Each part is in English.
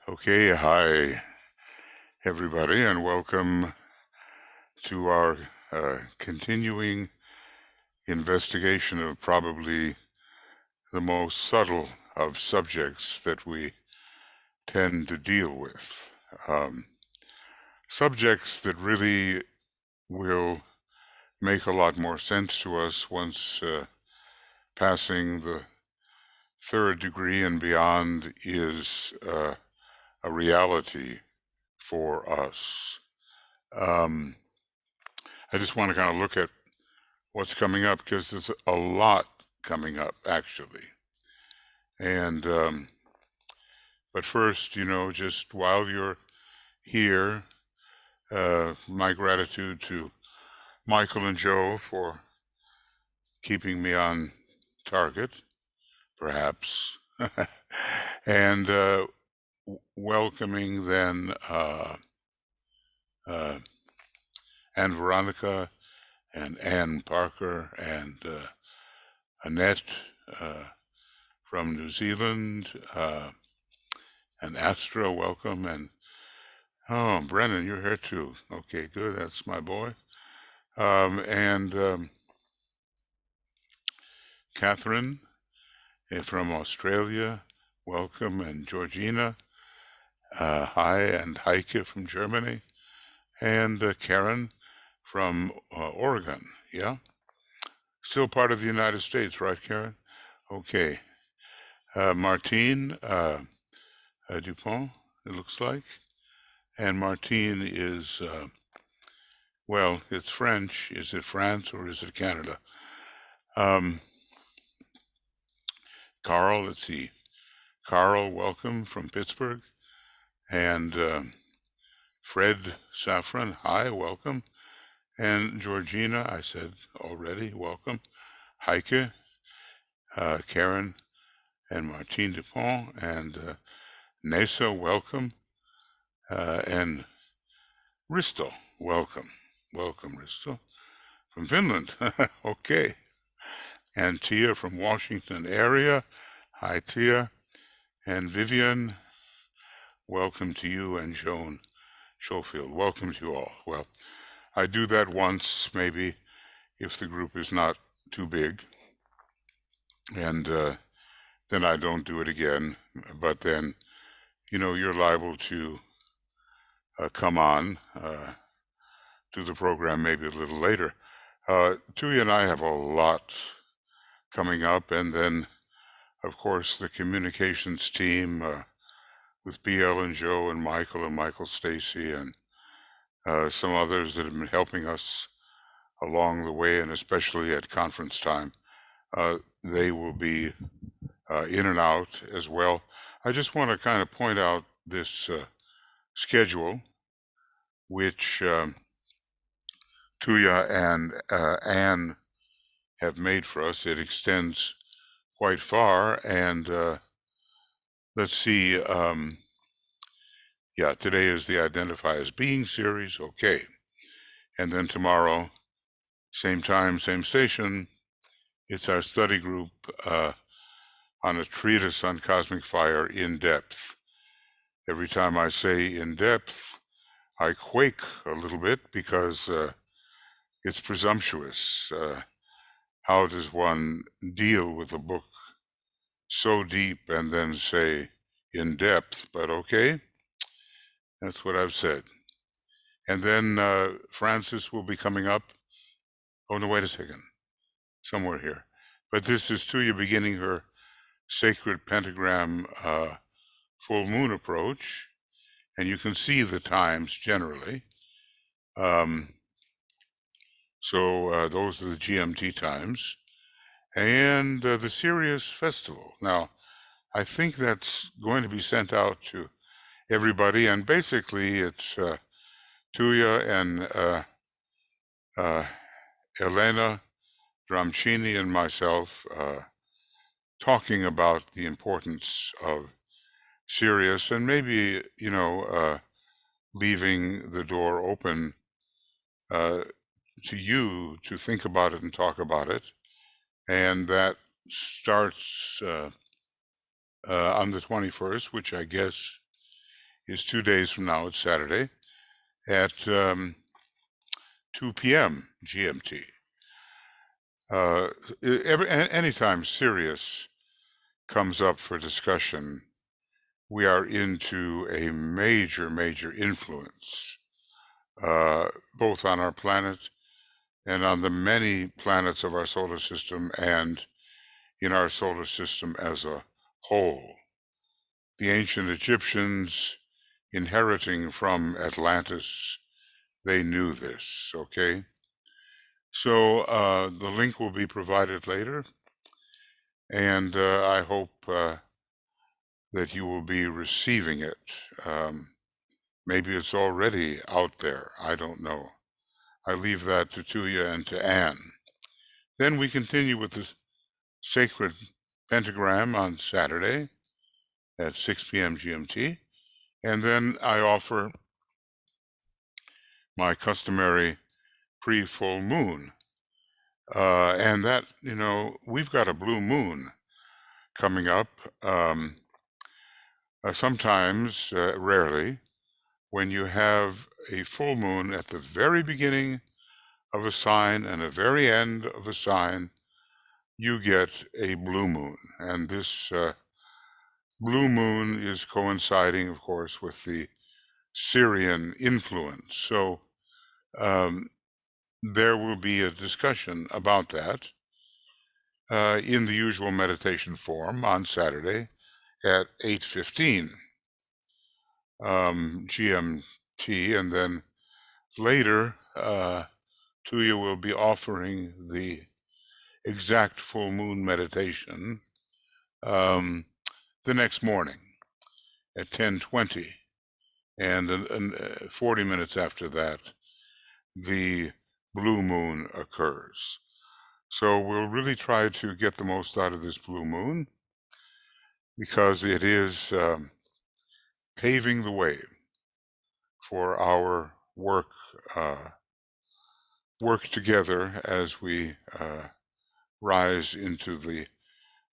Okay, hi everybody, and welcome to our continuing investigation of probably the most subtle of subjects that we tend to deal with. Um, Subjects that really will make a lot more sense to us once passing the third degree and beyond is a reality for us. Um, I just want to kind of look at what's coming up because there's a lot coming up actually. And but first, just while you're here, my gratitude to Michael and Joe for keeping me on target, perhaps, and welcoming then Anne Veronica and Anne Parker and Annette from New Zealand, and Astra, welcome, and oh, Brennan, you're here too. Okay, good, that's my boy. And Catherine from Australia, welcome, and Georgina, hi, and Heike from Germany, and Karen from Oregon, yeah? Still part of the United States, right, Karen? Okay. Martine Dupont, it looks like. And Martine is, well, it's French. Is it France or is it Canada? Carl, let's see. Carl, welcome from Pittsburgh. And Fred Saffron, hi, welcome. And Georgina, I said already, welcome. Heike, Karen, and Martine Dupont, and Nesa, welcome. And Risto, welcome. Welcome, Risto. From Finland, okay. And Tia from Washington area, hi Tia. And Vivian, welcome to you, and Joan Schofield, welcome to you all. Well, I do that once, maybe, if the group is not too big, and then I don't do it again. But then, you're liable to come on to the program maybe a little later. Tuya and I have a lot coming up, and then, of course, the communications team with BL and Joe and Michael Stacy, and some others that have been helping us along the way, and especially at conference time. They will be in and out as well. I just want to kind of point out this schedule, which Tuya and Anne have made for us. It extends quite far, and let's see. Yeah, today is the Identify as Being series, okay. And then tomorrow, same time, same station, it's our study group on a treatise on cosmic fire in depth. Every time I say in depth, I quake a little bit because it's presumptuous. How does one deal with a book so deep and then say in depth? But okay, that's what I've said. And then Frances will be coming up. Oh, no, wait a second. Somewhere here. But this is Tuya beginning her sacred pentagram full moon approach. And you can see the times generally. So those are the GMT times. And the Sirius Festival. Now, I think that's going to be sent out to everybody. And basically, it's Tuya and Elena Dramcini and myself talking about the importance of Sirius, and maybe, leaving the door open to you to think about it and talk about it. And that starts on the 21st, which I guess is 2 days from now. It's Saturday at 2 p.m. GMT. Anytime Sirius comes up for discussion, we are into a major influence, both on our planet and on the many planets of our solar system and in our solar system as a whole. The ancient Egyptians, inheriting from Atlantis, they knew this, okay? So the link will be provided later, and I hope that you will be receiving it. Maybe it's already out there. I don't know. I leave that to Tuya and to Anne. Then we continue with the sacred pentagram on Saturday at 6 p.m. GMT. And then I offer my customary pre-full moon. And that, we've got a blue moon coming up. Sometimes, rarely, when you have a full moon at the very beginning of a sign and the very end of a sign, you get a blue moon. And this blue moon is coinciding, of course, with the Syrian influence. So there will be a discussion about that in the usual meditation form on Saturday at 8:15 GMT, and then later Tuya will be offering the exact full moon meditation the next morning at 10:20, and 40 minutes after that the blue moon occurs. So we'll really try to get the most out of this blue moon, because it is paving the way for our work together as we rise into the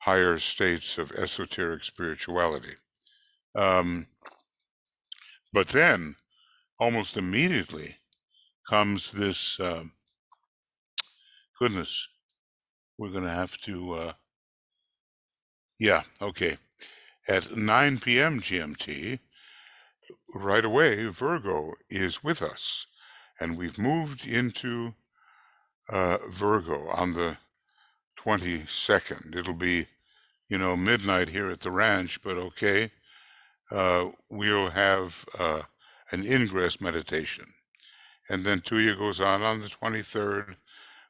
higher states of esoteric spirituality. But then, almost immediately, comes this, goodness, we're going to have to, at 9 p.m. GMT, right away, Virgo is with us. And we've moved into Virgo on the 22nd. It'll be, midnight here at the ranch, but okay. We'll have an ingress meditation. And then Tuya goes on the 23rd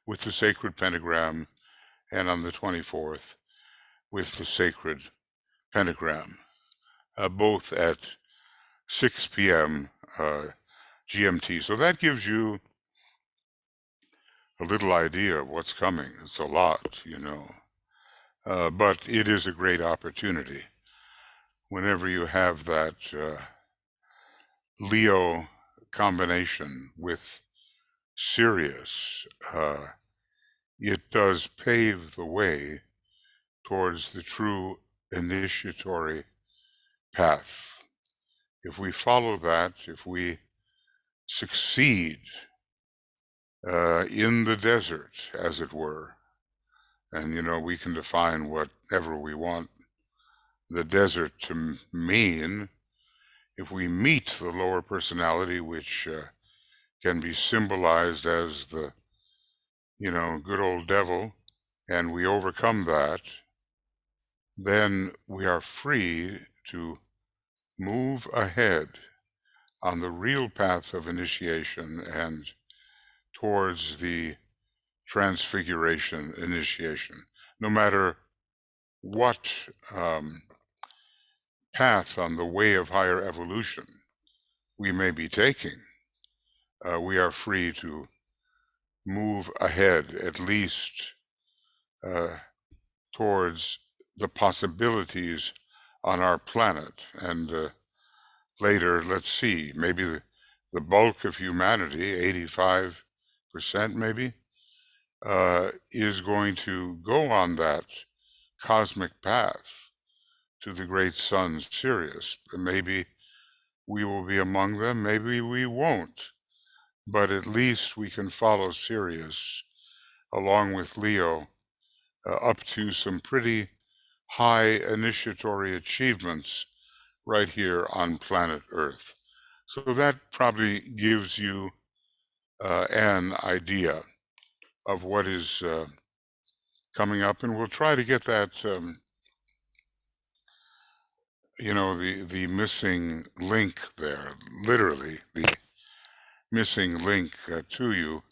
with the sacred pentagram, and on the 24th with the sacred pentagram, both at 6 p.m. GMT. So that gives you a little idea of what's coming. It's a lot, but it is a great opportunity. Whenever you have that Leo combination with Sirius, it does pave the way towards the true initiatory path. If we follow that, if we succeed in the desert, as it were, and we can define whatever we want the desert to mean. If we meet the lower personality, which can be symbolized as the good old devil, and we overcome that, then we are free to move ahead on the real path of initiation and towards the transfiguration initiation. No matter what path on the way of higher evolution we may be taking, we are free to move ahead, at least towards the possibilities on our planet. And later, let's see, maybe the bulk of humanity, 85% maybe, is going to go on that cosmic path to the great sun Sirius. Maybe we will be among them, maybe we won't, but at least we can follow Sirius along with Leo up to some pretty high initiatory achievements right here on planet Earth. So that probably gives you an idea of what is coming up, and we'll try to get that, the missing link there, literally the missing link to you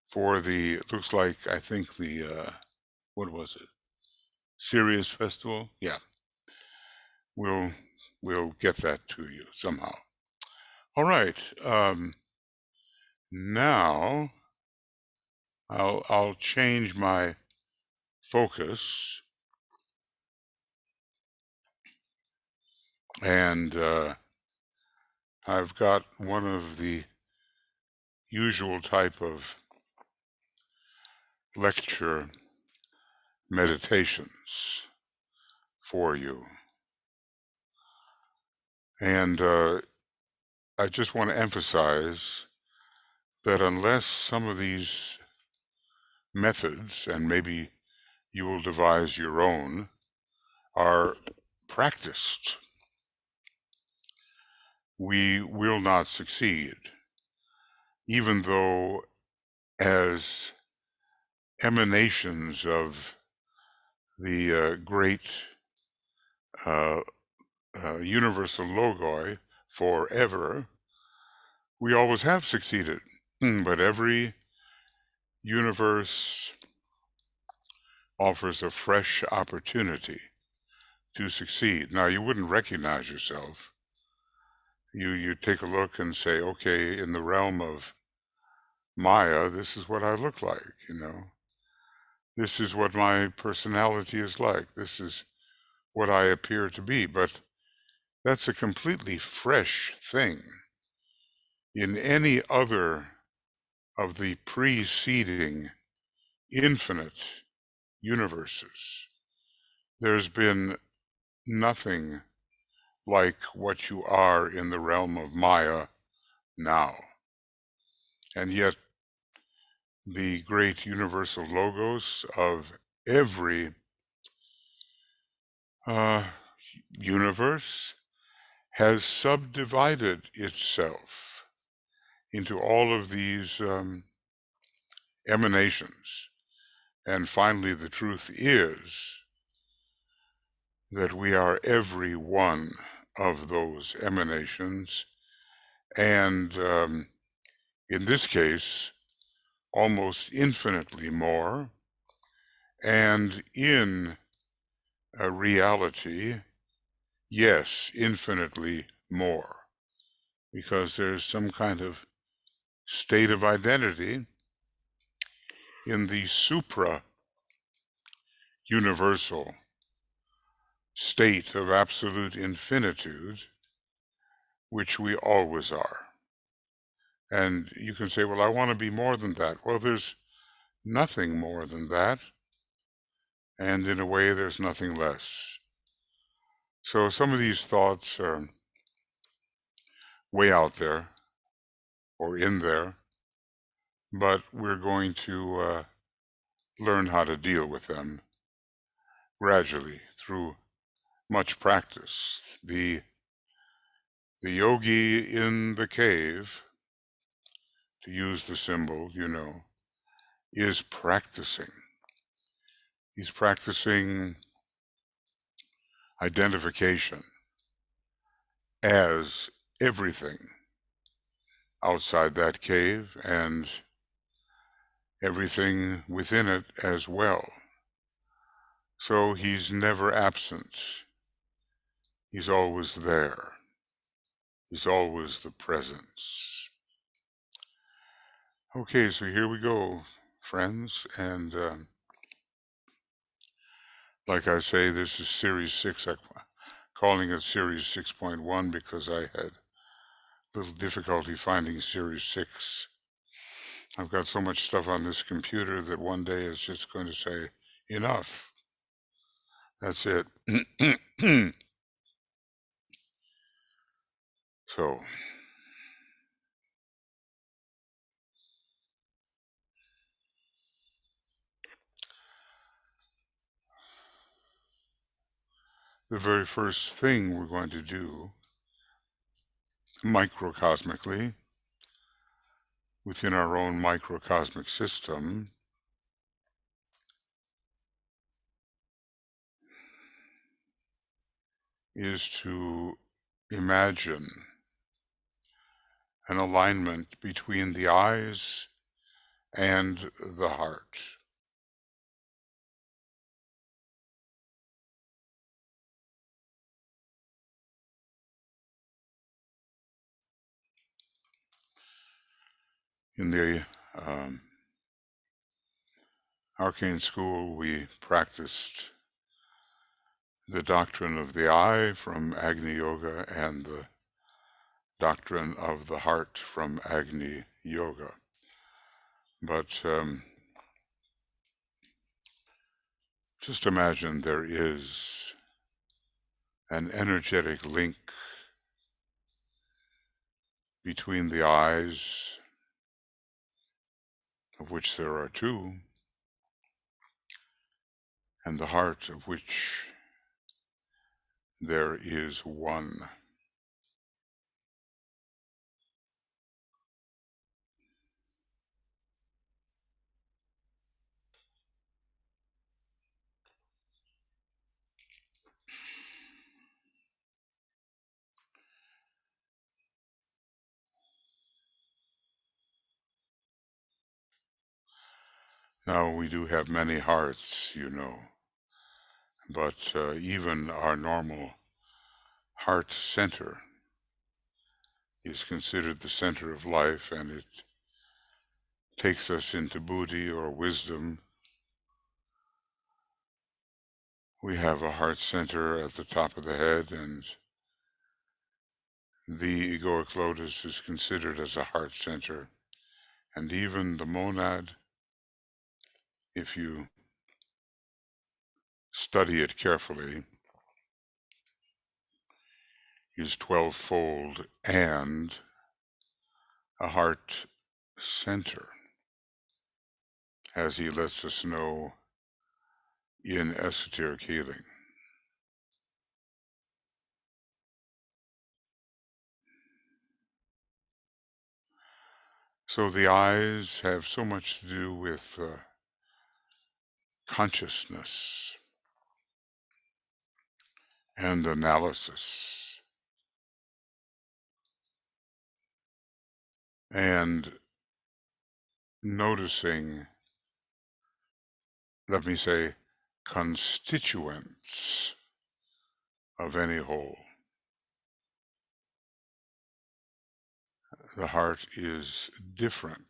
for the, looks like, I think the, what was it? Sirius Festival? Yeah, we'll get that to you somehow. All right, now I'll change my focus, and I've got one of the usual type of lecture meditations for you. And I just want to emphasize that unless some of these methods, and maybe you will devise your own, are practiced, we will not succeed, even though as emanations of the great universal logoi forever, we always have succeeded. But every universe offers a fresh opportunity to succeed. Now, you wouldn't recognize yourself. You take a look and say, okay, in the realm of Maya, this is what I look like, This is what my personality is like. This is what I appear to be. But that's a completely fresh thing. In any other of the preceding infinite universes, there's been nothing like what you are in the realm of Maya now. And yet, the great universal logos of every universe has subdivided itself into all of these emanations. And finally, the truth is that we are every one of those emanations, and in this case, almost infinitely more, and in a reality, yes, infinitely more, because there's some kind of state of identity in the supra-universal state of absolute infinitude, which we always are. And you can say, well, I want to be more than that. Well, there's nothing more than that, and in a way, there's nothing less. So some of these thoughts are way out there, or in there, but we're going to learn how to deal with them gradually through much practice. The yogi in the cave, to use the symbol, is practicing. He's practicing identification as everything outside that cave and everything within it as well. So he's never absent. He's always there. He's always the presence. Okay, so here we go, friends. And like I say, this is Series 6. I'm calling it Series 6.1 because I had a little difficulty finding Series 6. I've got so much stuff on this computer that one day it's just going to say, enough. That's it. So, the very first thing we're going to do microcosmically within our own microcosmic system is to imagine an alignment between the eyes and the heart. In the arcane school, we practiced the doctrine of the eye from Agni Yoga and the doctrine of the heart from Agni Yoga. But just imagine there is an energetic link between the eyes, of which there are two, and the heart, of which there is one. Now, we do have many hearts, you know, but even our normal heart center is considered the center of life, and it takes us into buddhi or wisdom. We have a heart center at the top of the head, and the egoic lotus is considered as a heart center. And even the monad, if you study it carefully, is 12-fold and a heart center, as he lets us know in esoteric healing. So the eyes have so much to do with consciousness and analysis and noticing, let me say, constituents of any whole. The heart is different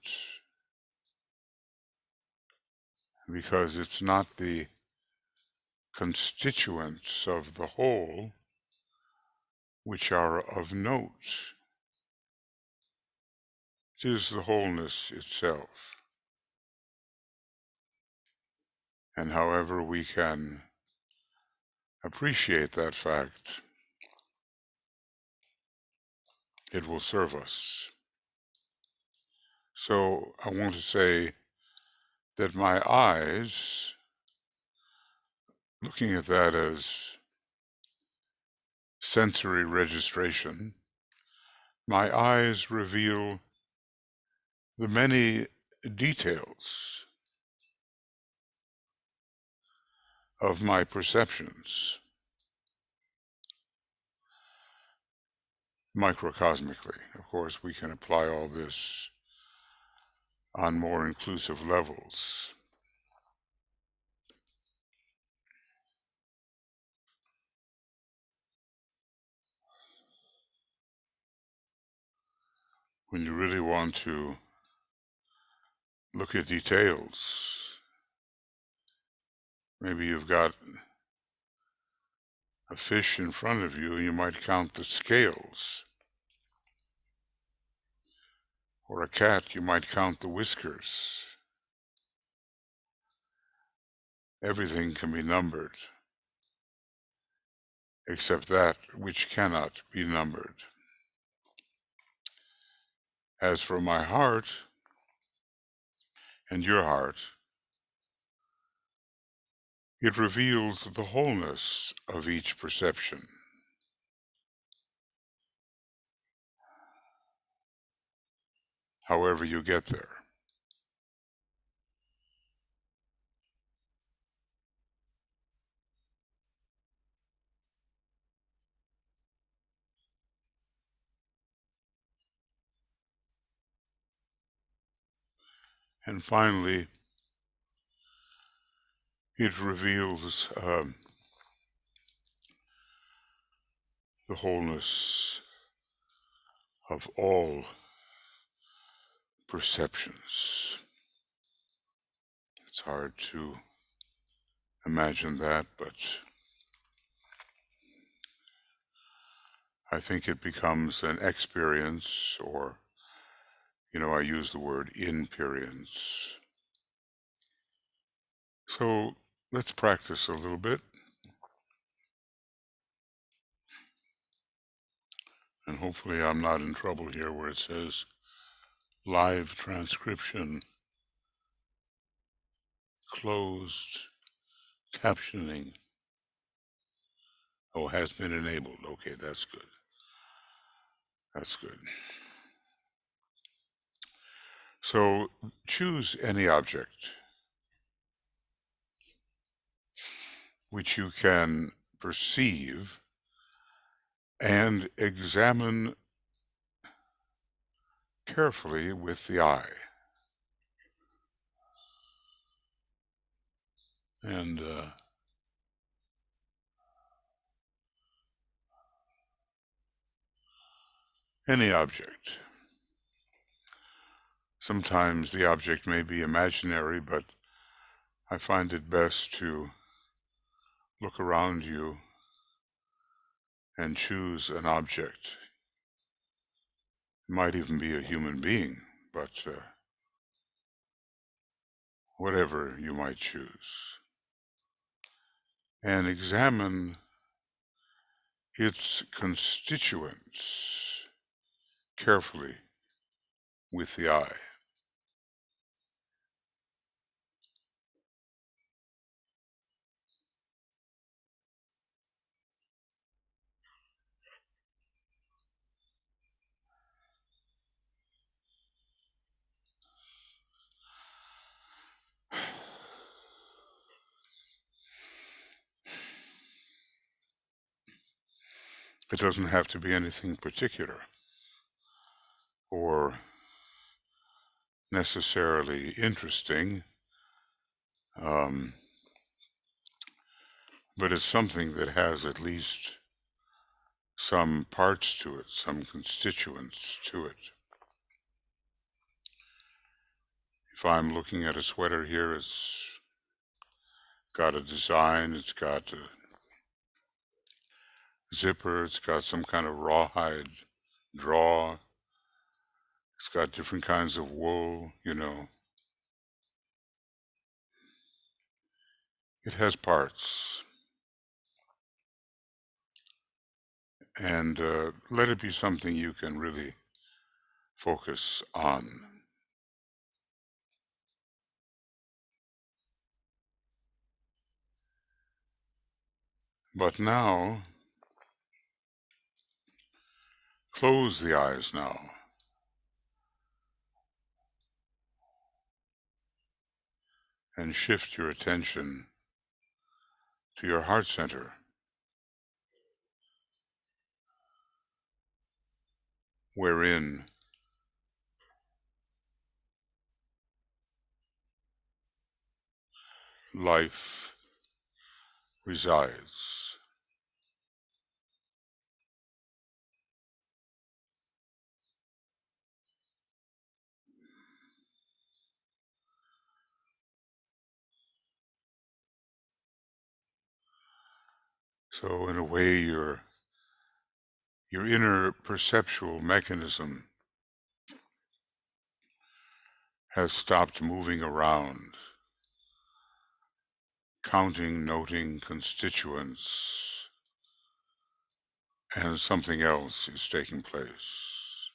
because it's not the constituents of the whole which are of note. It is the wholeness itself. And however we can appreciate that fact, it will serve us. So I want to say that my eyes, looking at that as sensory registration, my eyes reveal the many details of my perceptions, microcosmically. Of course, we can apply all this on more inclusive levels. When you really want to look at details, maybe you've got a fish in front of you and you might count the scales. Or a cat, you might count the whiskers. Everything can be numbered, except that which cannot be numbered. As for my heart and your heart, it reveals the wholeness of each perception, however you get there. And finally, it reveals the wholeness of all perceptions. It's hard to imagine that, but I think it becomes an experience, or, I use the word inperience. So let's practice a little bit, and hopefully I'm not in trouble here where it says live transcription closed captioning. Oh, has been enabled. Okay, that's good. That's good. So choose any object which you can perceive and examine carefully with the eye. And any object. Sometimes the object may be imaginary, but I find it best to look around you and choose an object. It might even be a human being, but whatever you might choose. And examine its constituents carefully with the eye. It doesn't have to be anything particular or necessarily interesting, but it's something that has at least some parts to it, some constituents to it. If I'm looking at a sweater here, it's got a design, it's got a zipper, it's got some kind of rawhide draw, it's got different kinds of wool, It has parts. And let it be something you can really focus on. But now, close the eyes now. And shift your attention to your heart center, wherein life resides. So in a way, your inner perceptual mechanism has stopped moving around, counting, noting constituents, and something else is taking place.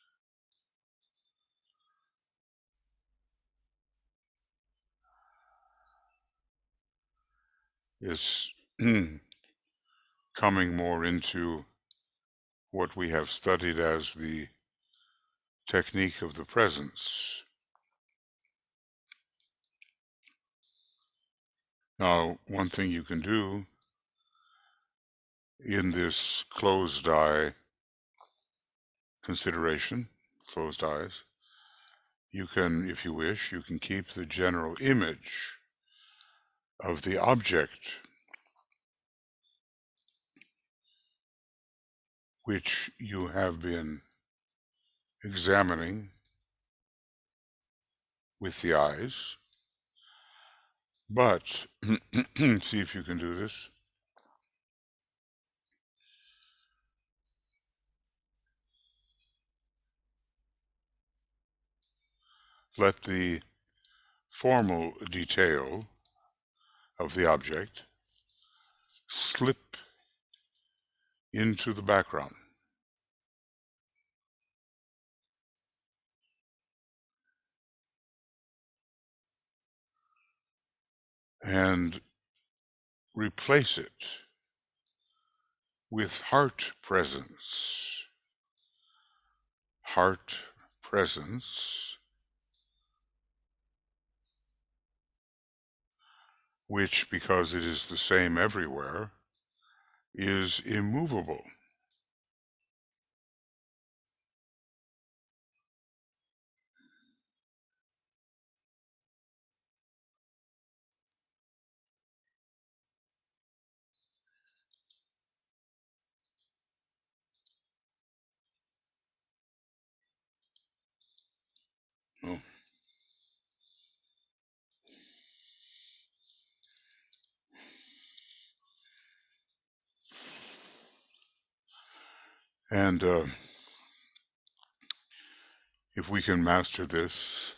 is coming more into what we have studied as the technique of the presence. Now, one thing you can do in this closed eye consideration, closed eyes, you can, if you wish, you can keep the general image of the object which you have been examining with the eyes. But see if you can do this. Let the formal detail of the object slip into the background. And replace it with heart presence. Heart presence, which, because it is the same everywhere, is immovable. Oh. And if we can master this,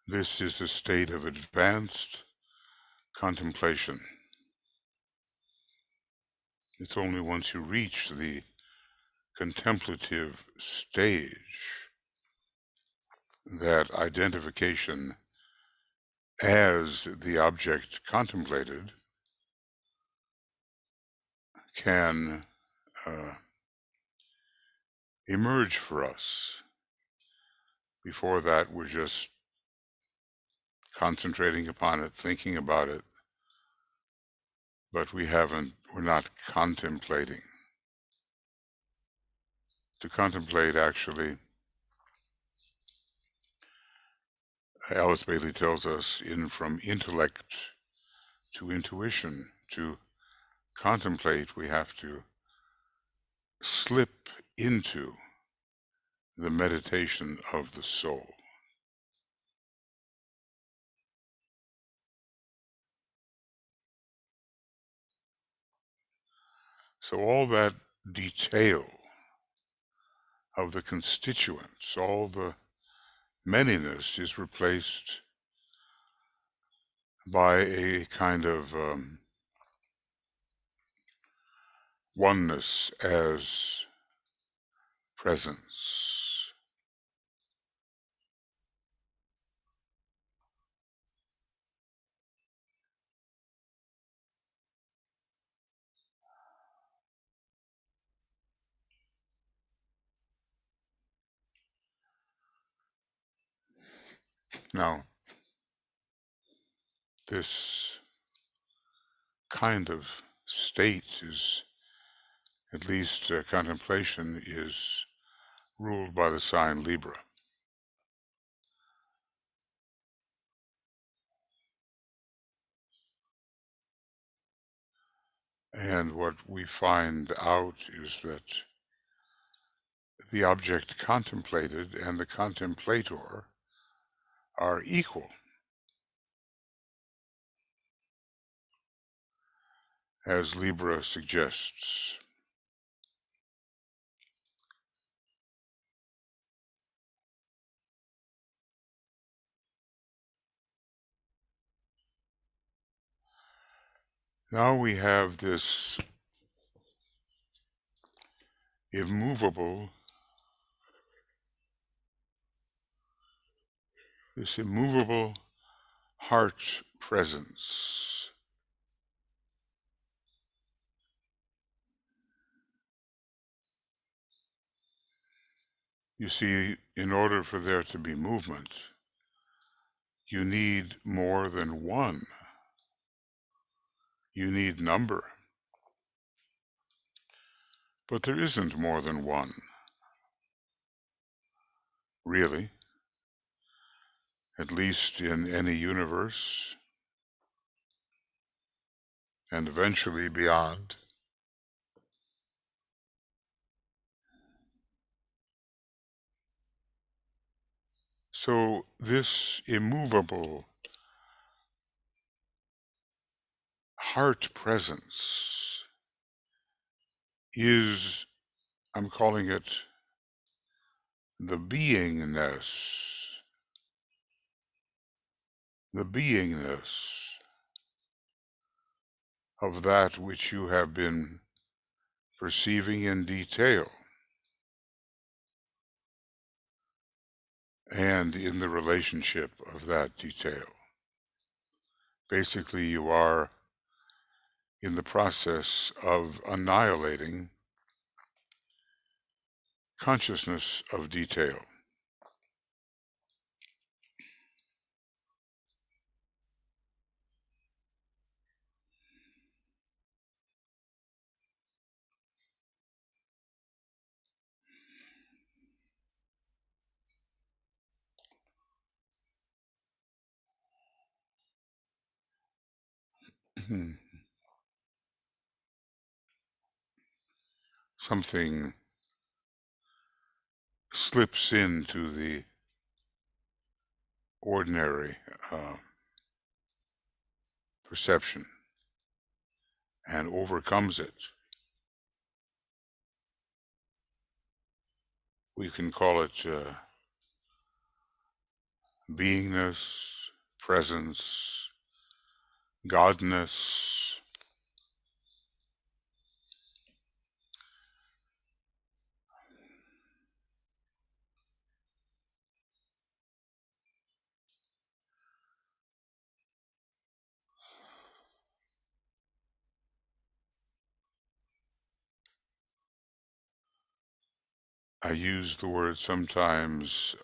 this is a state of advanced contemplation. It's only once you reach the contemplative stage that identification as the object contemplated can emerge for us. Before that, we're just concentrating upon it, thinking about it, but we're not contemplating. To contemplate, actually, Alice Bailey tells us, from intellect to intuition. To contemplate, we have to slip into the meditation of the soul. So all that detail of the constituents, all the manyness is replaced by a kind of oneness as presence. Now, this kind of state is, at least contemplation, is ruled by the sign Libra. And what we find out is that the object contemplated and the contemplator are equal, as Libra suggests. Now we have this immovable heart presence. You see, in order for there to be movement, you need more than one. You need number. But there isn't more than one, really, at least in any universe, and eventually beyond. So this immovable heart presence is, I'm calling it the beingness of that which you have been perceiving in detail and in the relationship of that detail. Basically, you are in the process of annihilating consciousness of detail. Something slips into the ordinary perception and overcomes it. We can call it beingness, presence, godness. I use the word sometimes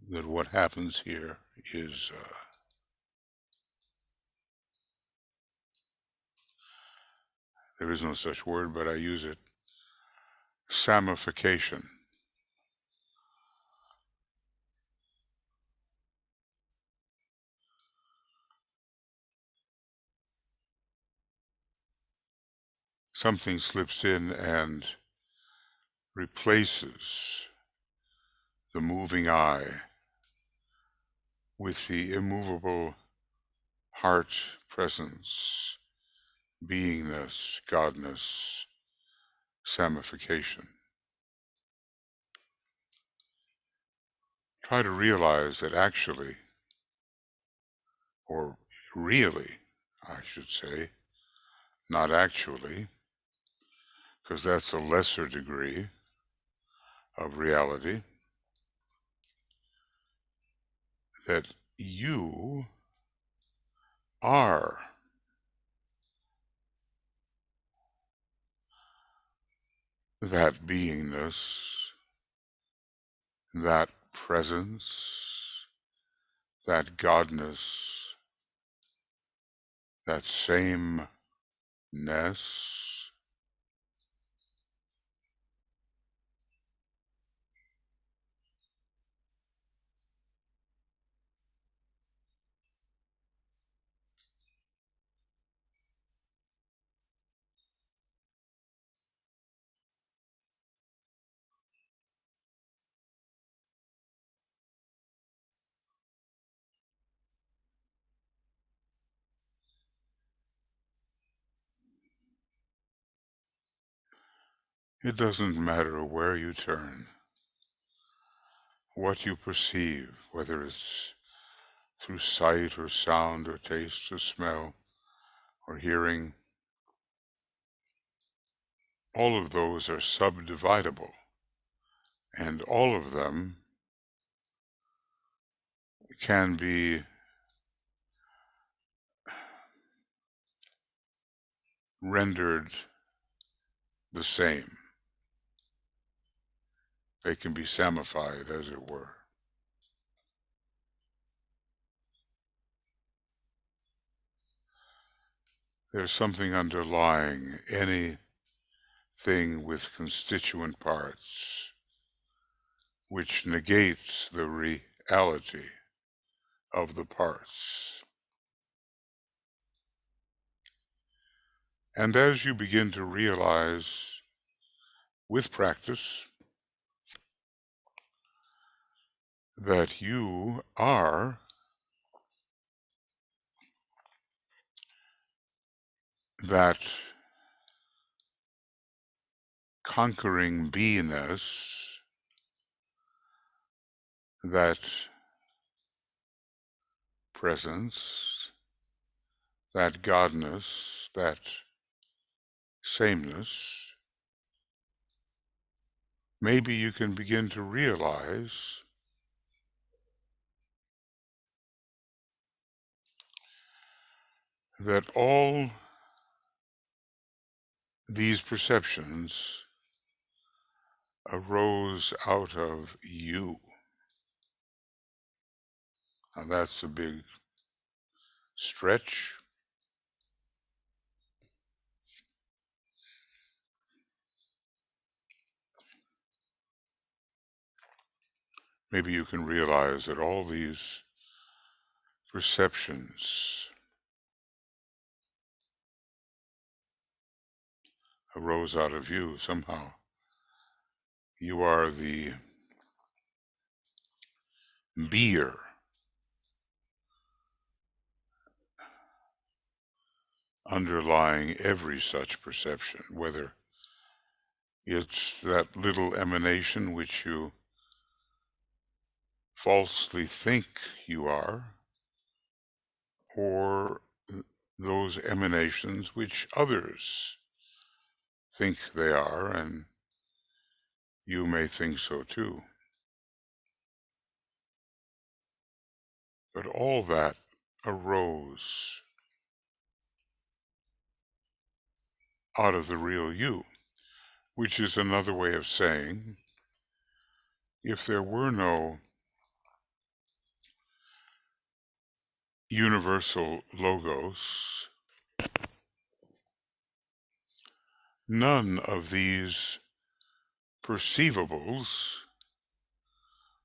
that what happens here is, there is no such word, but I use it, samification. Something slips in and replaces the moving eye with the immovable heart presence, beingness, godness, samification. Try to realize that actually, or really, I should say, not actually, because that's a lesser degree of reality, that you are that beingness, that presence, that godness, that sameness. It doesn't matter where you turn, what you perceive, whether it's through sight or sound or taste or smell or hearing, all of those are subdividable, and all of them can be rendered the same. They can be samified, as it were. There's something underlying anything with constituent parts which negates the reality of the parts. And as you begin to realize with practice that you are that conquering beingness, that presence, that godness, that sameness, maybe you can begin to realize that all these perceptions arose out of you. Now that's a big stretch. Maybe you can realize that all these perceptions arose out of you somehow. You are the beer underlying every such perception, whether it's that little emanation which you falsely think you are, or those emanations which others think they are, and you may think so too. But all that arose out of the real you, which is another way of saying, if there were no universal logos, none of these perceivables,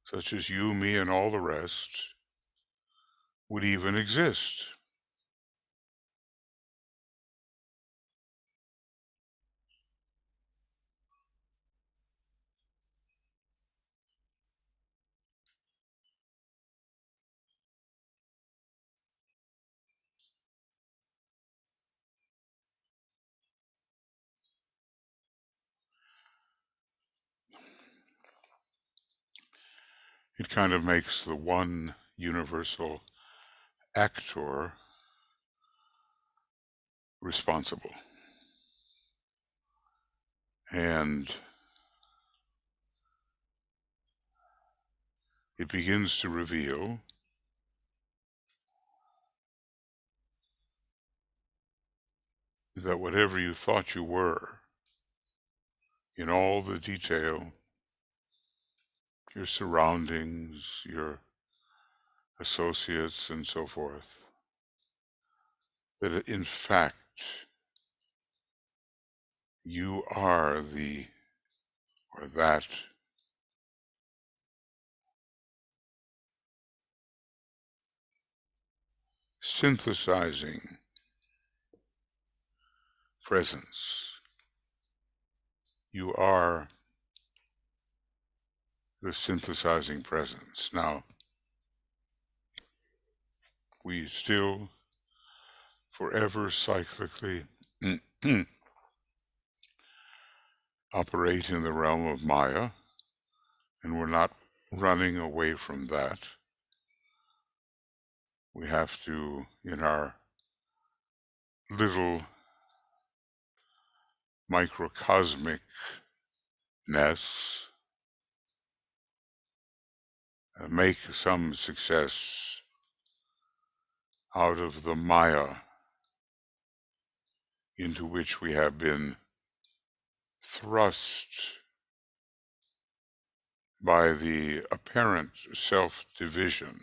such as you, me, and all the rest, would even exist. It kind of makes the one universal actor responsible. And it begins to reveal that whatever you thought you were, in all the detail, your surroundings, your associates, and so forth, that in fact you are the, or that synthesizing presence. You are the synthesizing presence. Now, we still forever cyclically operate in the realm of Maya, and we're not running away from that. We have to, in our little microcosmicness, make some success out of the Maya into which we have been thrust by the apparent self-division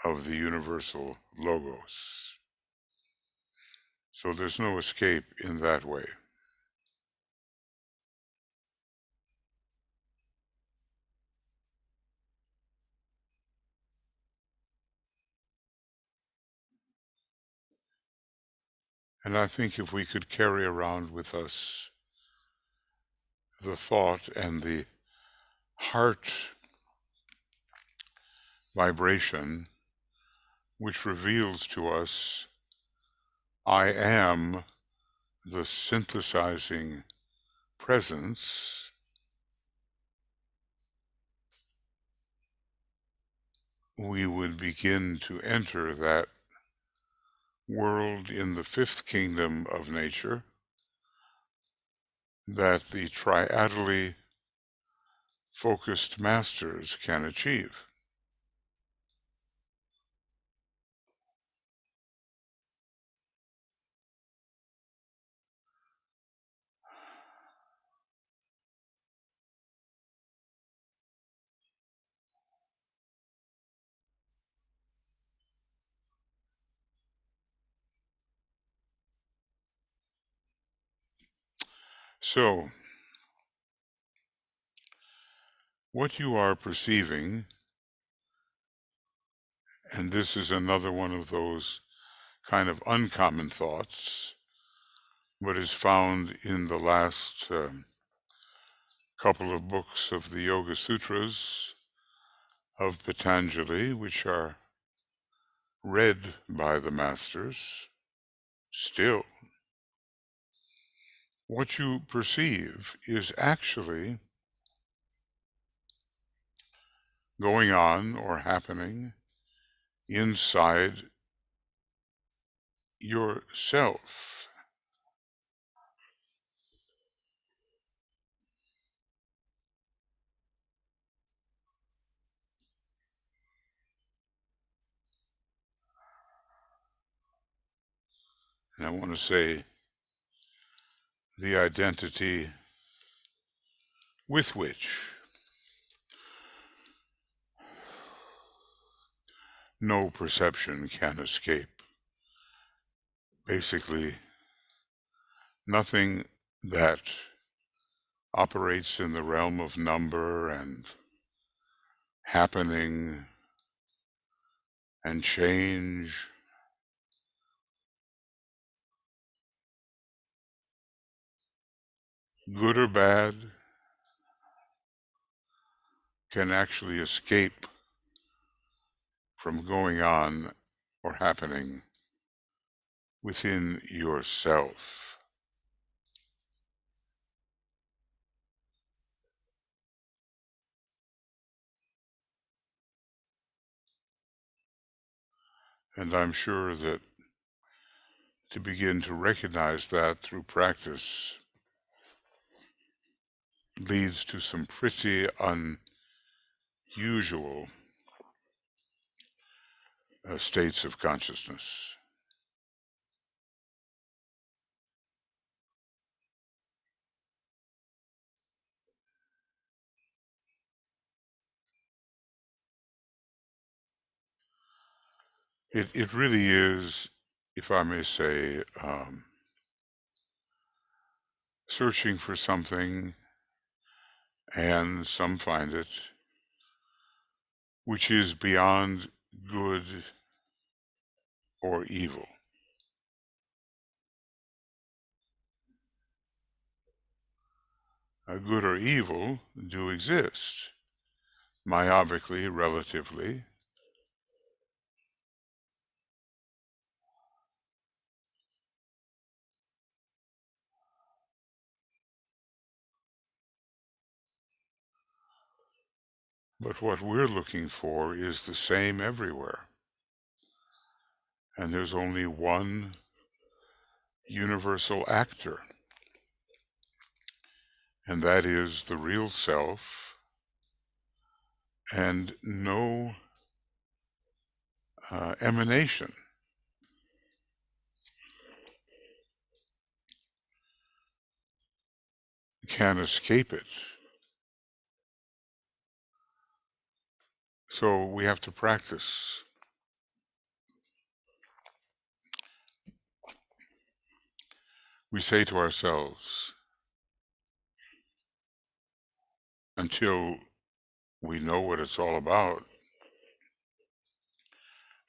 of the universal logos. So there's no escape in that way. And I think if we could carry around with us the thought and the heart vibration which reveals to us, I am the synthesizing presence, we would begin to enter that world in the fifth kingdom of nature that the triadally focused masters can achieve. So, what you are perceiving, and this is another one of those kind of uncommon thoughts, but is found in the last couple of books of the Yoga Sutras of Patanjali, which are read by the masters still. What you perceive is actually going on or happening inside yourself. And I want to say the identity with which no perception can escape. Basically, nothing that operates in the realm of number and happening and change, good or bad, can actually escape from going on or happening within yourself. And I'm sure that to begin to recognize that through practice leads to some pretty unusual states of consciousness. It really is, if I may say, searching for something, and some find it, which is beyond good or evil. Good or evil do exist, myopically, relatively, but what we're looking for is the same everywhere. And there's only one universal actor, and that is the real self and no emanation can escape it. So we have to practice. We say to ourselves, until we know what it's all about,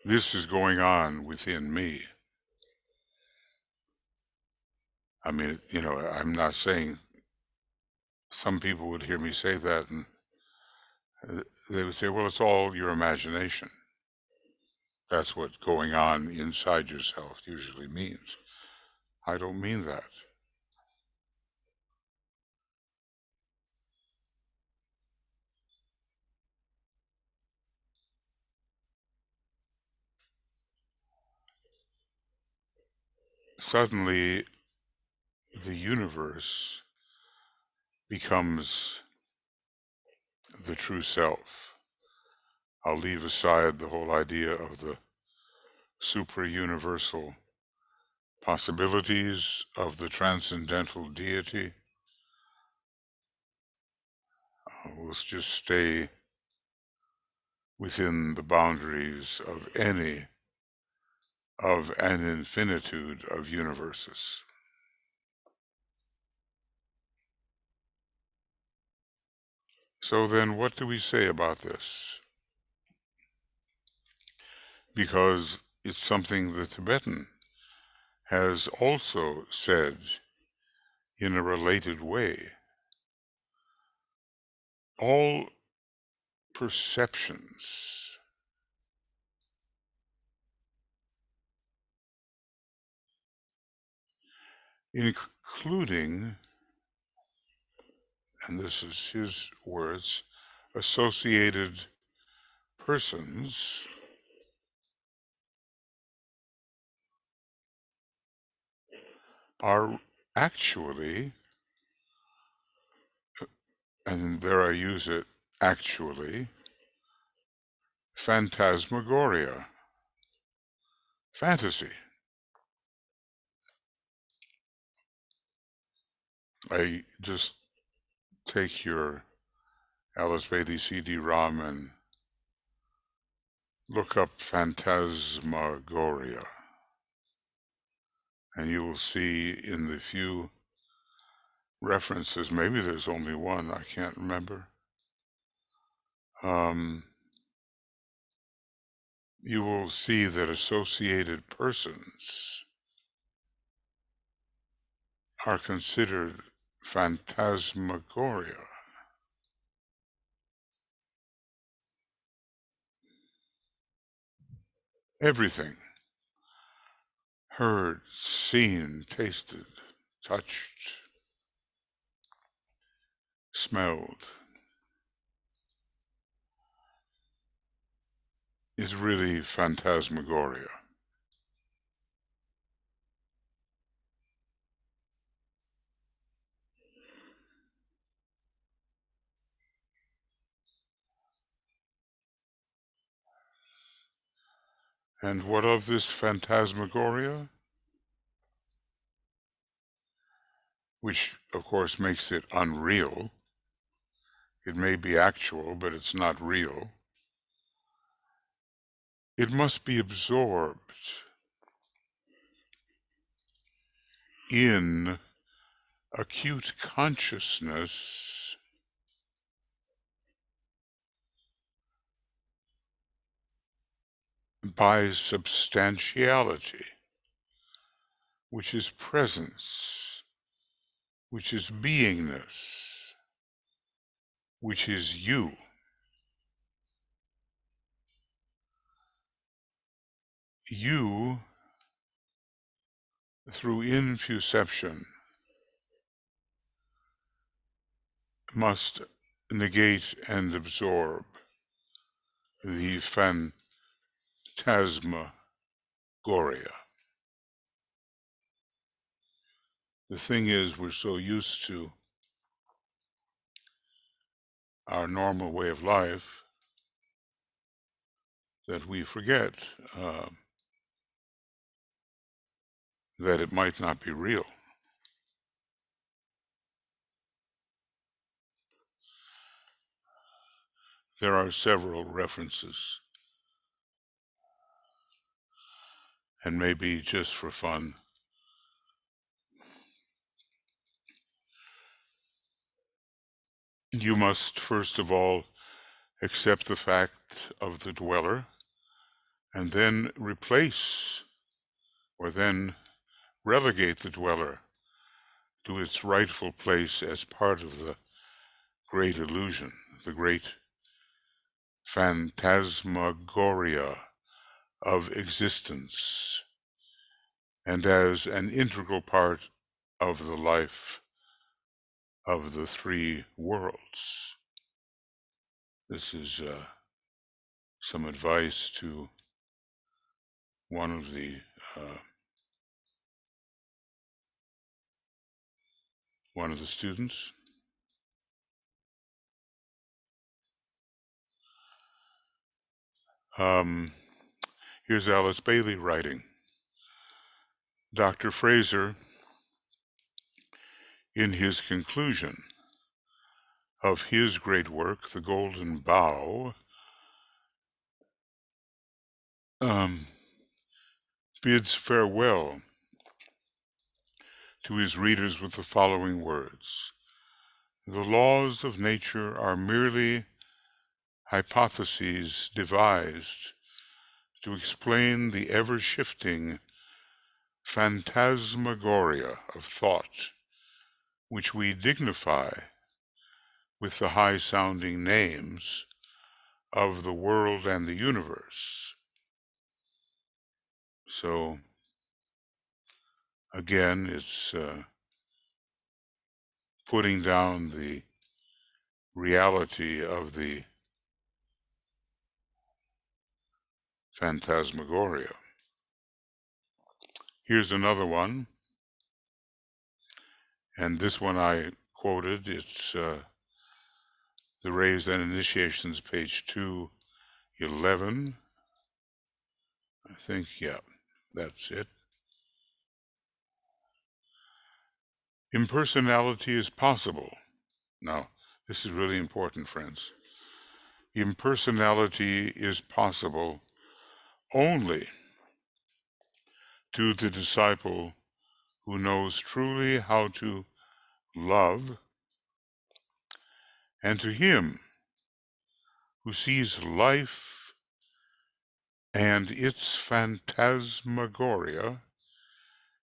this is going on within me. I mean, I'm not saying, some people would hear me say that and they would say, well, it's all your imagination. That's what going on inside yourself usually means. I don't mean that. Suddenly, the universe becomes the true self. I'll leave aside the whole idea of the supra-universal possibilities of the transcendental deity. We'll just stay within the boundaries of an infinitude of universes. So then what do we say about this? Because it's something the Tibetan has also said in a related way. All perceptions, including, and this is his words, associated persons, are actually, and there I use it, actually, phantasmagoria, fantasy. I just take your Alice Bailey CD-ROM and look up phantasmagoria, and you will see in the few references, maybe there's only one, I can't remember, you will see that associated persons are considered phantasmagoria. Everything heard, seen, tasted, touched, smelled is really phantasmagoria. And what of this phantasmagoria? Which, of course, makes it unreal. It may be actual, but it's not real. It must be absorbed in acute consciousness by substantiality, which is presence, which is beingness, which is you. You, through infuception, must negate and absorb the phantasmagoria. The thing is, we're so used to our normal way of life that we forget that it might not be real. There are several references, and maybe just for fun, you must first of all accept the fact of the dweller, and then replace or then relegate the dweller to its rightful place as part of the great illusion, the great phantasmagoria of existence, and as an integral part of the life of the three worlds. This is some advice to one of the students. Here's Alice Bailey writing. Dr. Fraser, in his conclusion of his great work, The Golden Bough, bids farewell to his readers with the following words. The laws of nature are merely hypotheses devised to explain the ever-shifting phantasmagoria of thought, which we dignify with the high-sounding names of the world and the universe. So, again, it's putting down the reality of the phantasmagoria. Here's another one, and this one I quoted. It's the Raised and Initiations, page 211. I think, yeah, that's it. Impersonality is possible. Now, this is really important, friends. Impersonality is possible only to the disciple who knows truly how to love, and to him who sees life and its phantasmagoria,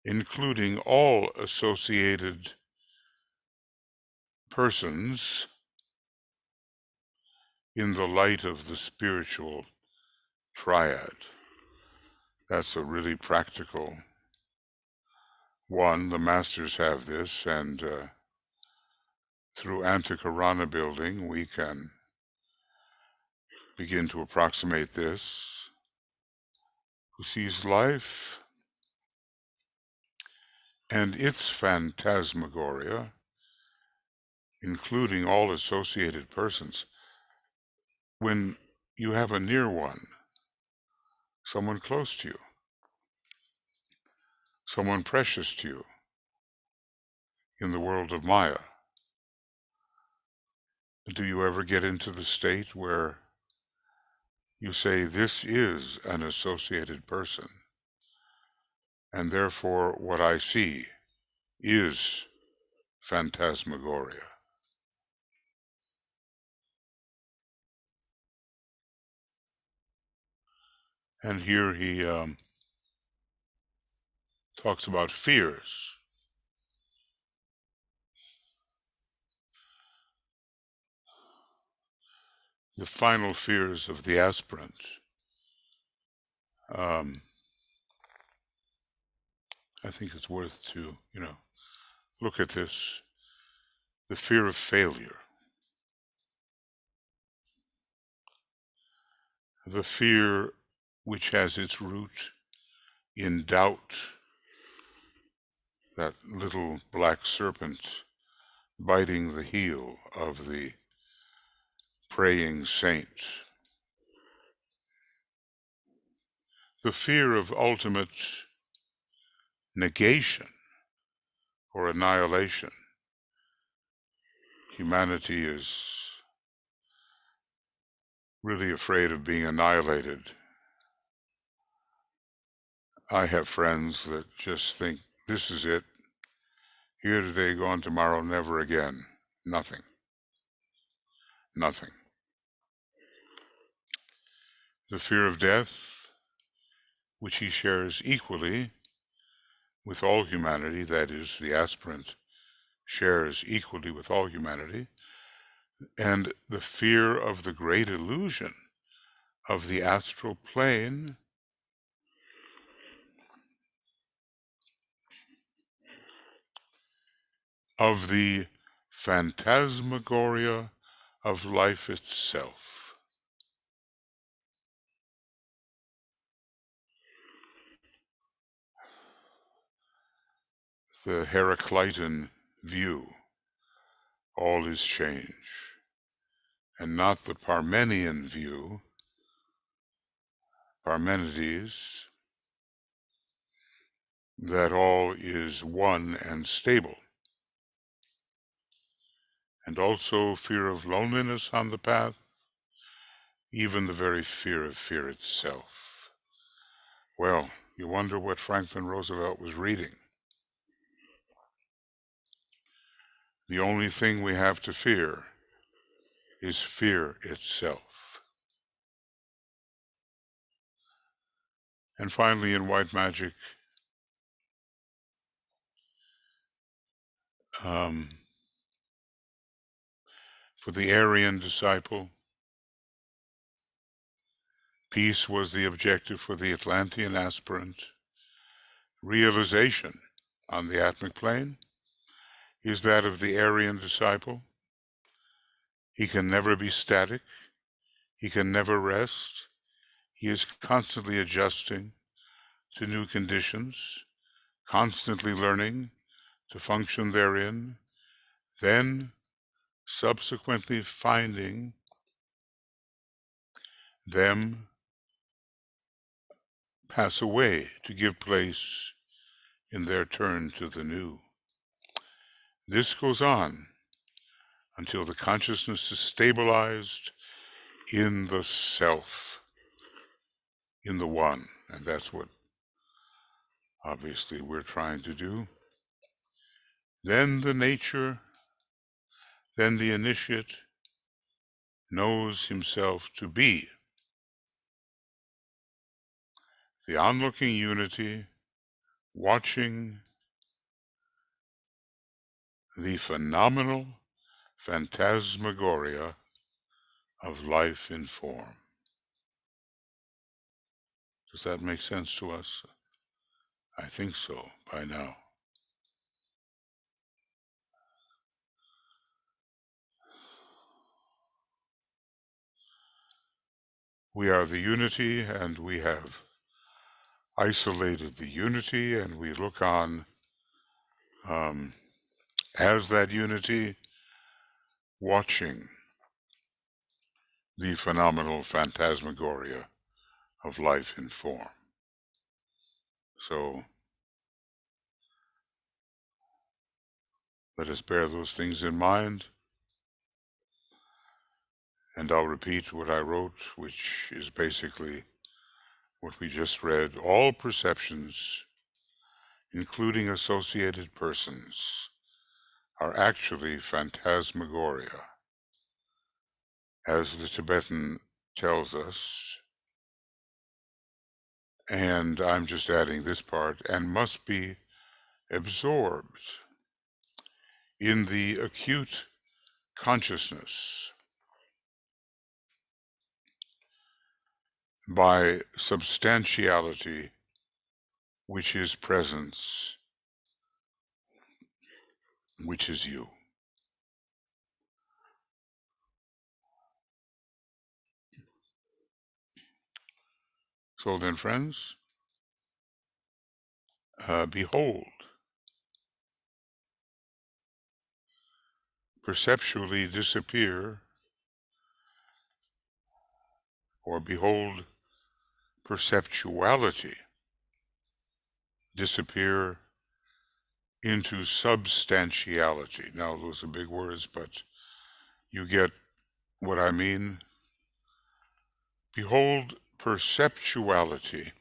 including all associated persons, in the light of the spiritual triad. That's a really practical one. The masters have this, and through Antikarana building, we can begin to approximate this. Who sees life and its phantasmagoria, including all associated persons. When you have a near one, someone close to you, someone precious to you in the world of Maya, do you ever get into the state where you say, this is an associated person, and therefore what I see is phantasmagoria? And here he talks about fears. The final fears of the aspirant. I think it's worth to, look at this. The fear of failure. The fear which has its root in doubt, that little black serpent biting the heel of the praying saint. the fear of ultimate negation or annihilation. Humanity is really afraid of being annihilated. I have friends that just think, this is it. Here today, gone tomorrow, never again. Nothing. Nothing. The fear of death, which he shares equally with all humanity, that is, the aspirant shares equally with all humanity, and the fear of the great illusion of the astral plane, of the phantasmagoria of life itself. The Heraclitan view, all is change, and not the Parmenian view, Parmenides, that all is one and stable. And also fear of loneliness on the path, even the very fear of fear itself. Well, you wonder what Franklin Roosevelt was reading. The only thing we have to fear is fear itself. And finally, in white magic, for the Aryan disciple, peace was the objective for the Atlantean aspirant. Realization on the atmic plane is that of the Aryan disciple. He can never be static. He can never rest. He is constantly adjusting to new conditions, constantly learning to function therein, then subsequently finding them pass away to give place in their turn to the new. This goes on until the consciousness is stabilized in the self, in the one, and that's what obviously we're trying to do. Then the nature, then the initiate knows himself to be the onlooking unity, watching the phenomenal phantasmagoria of life in form. Does that make sense to us? I think so by now. We are the unity, and we have isolated the unity, and we look on as that unity, watching the phenomenal phantasmagoria of life in form. So let us bear those things in mind, and I'll repeat what I wrote, which is basically what we just read. All perceptions, including associated persons, are actually phantasmagoria. As the Tibetan tells us, and I'm just adding this part, and must be absorbed in the acute consciousness by substantiality, which is presence, which is you. So then, friends, behold, perceptually disappear, or behold, perceptuality disappear into substantiality. Now, those are big words, but you get what I mean. Behold perceptuality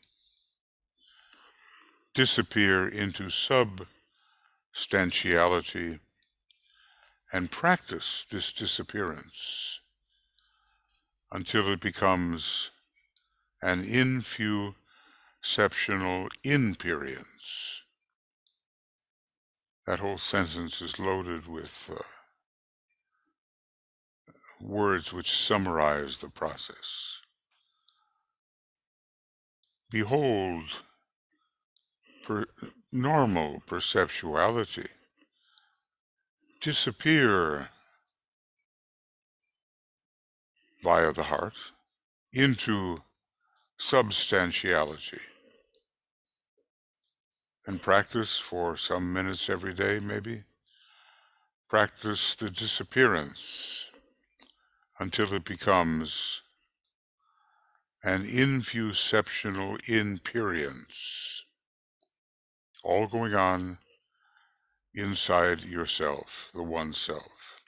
disappear into substantiality and practice this disappearance until it becomes an infusional inperience. That whole sentence is loaded with words which summarize the process. Behold normal perceptuality disappear via the heart into substantiality, and practice for some minutes every day, maybe. Practice the disappearance until it becomes an infusional inperience, all going on inside yourself, the one self.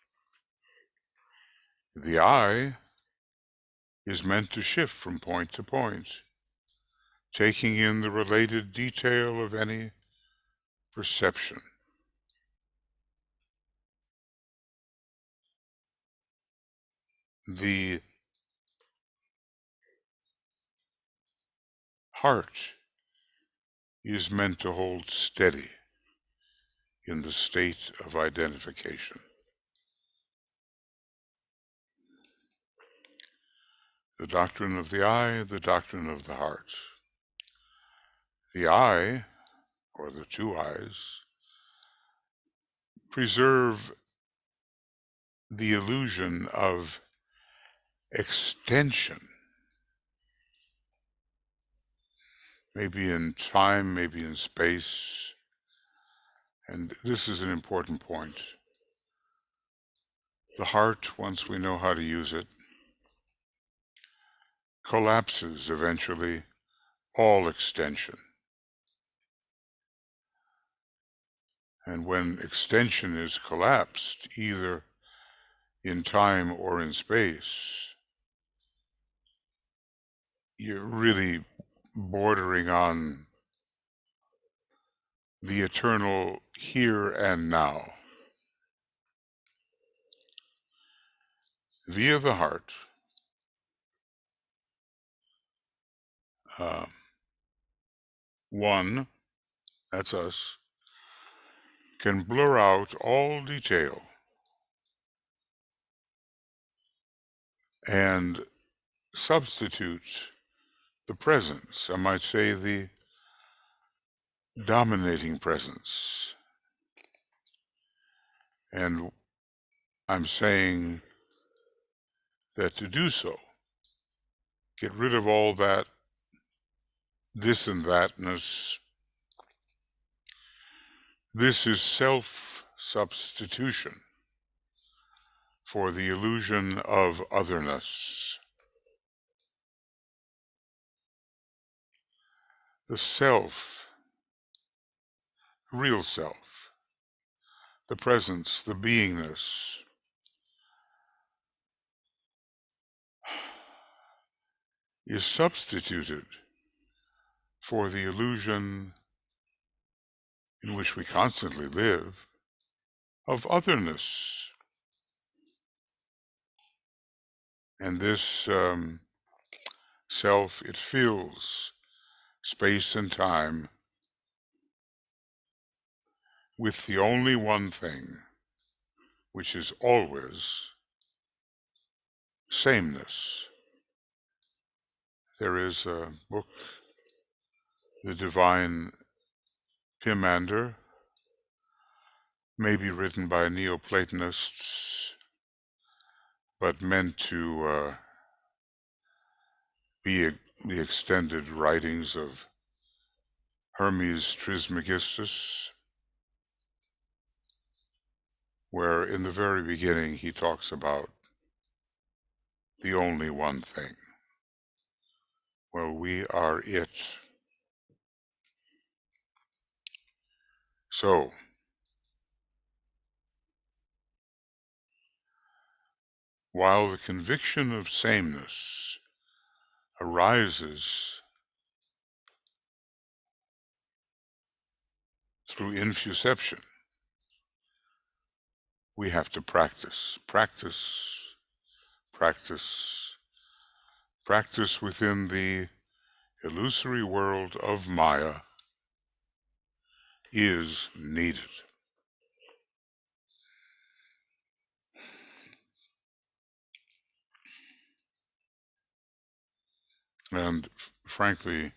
The I is meant to shift from point to point, taking in the related detail of any perception. The heart is meant to hold steady in the state of identification. The doctrine of the I, the doctrine of the heart. The I, or the two I's, preserve the illusion of extension, maybe in time, maybe in space, and this is an important point. The heart, once we know how to use it, collapses eventually all extension. And when extension is collapsed, either in time or in space, you're really bordering on the eternal here and now. Via the heart, one, that's us, can blur out all detail and substitute the presence, I might say the dominating presence. And I'm saying that to do so, get rid of all that this and thatness. This is self-substitution for the illusion of otherness. The self, real self, the presence, the beingness, is substituted for the illusion in which we constantly live of otherness. And this self, it fills space and time with the only one thing, which is always sameness. There is a book, The Divine Pimander, maybe written by Neoplatonists, but meant to be the extended writings of Hermes Trismegistus, where in the very beginning he talks about the only one thing. Well, we are it. So, while the conviction of sameness arises through infuception, we have to practice, practice, practice, practice within the illusory world of Maya is needed. And frankly,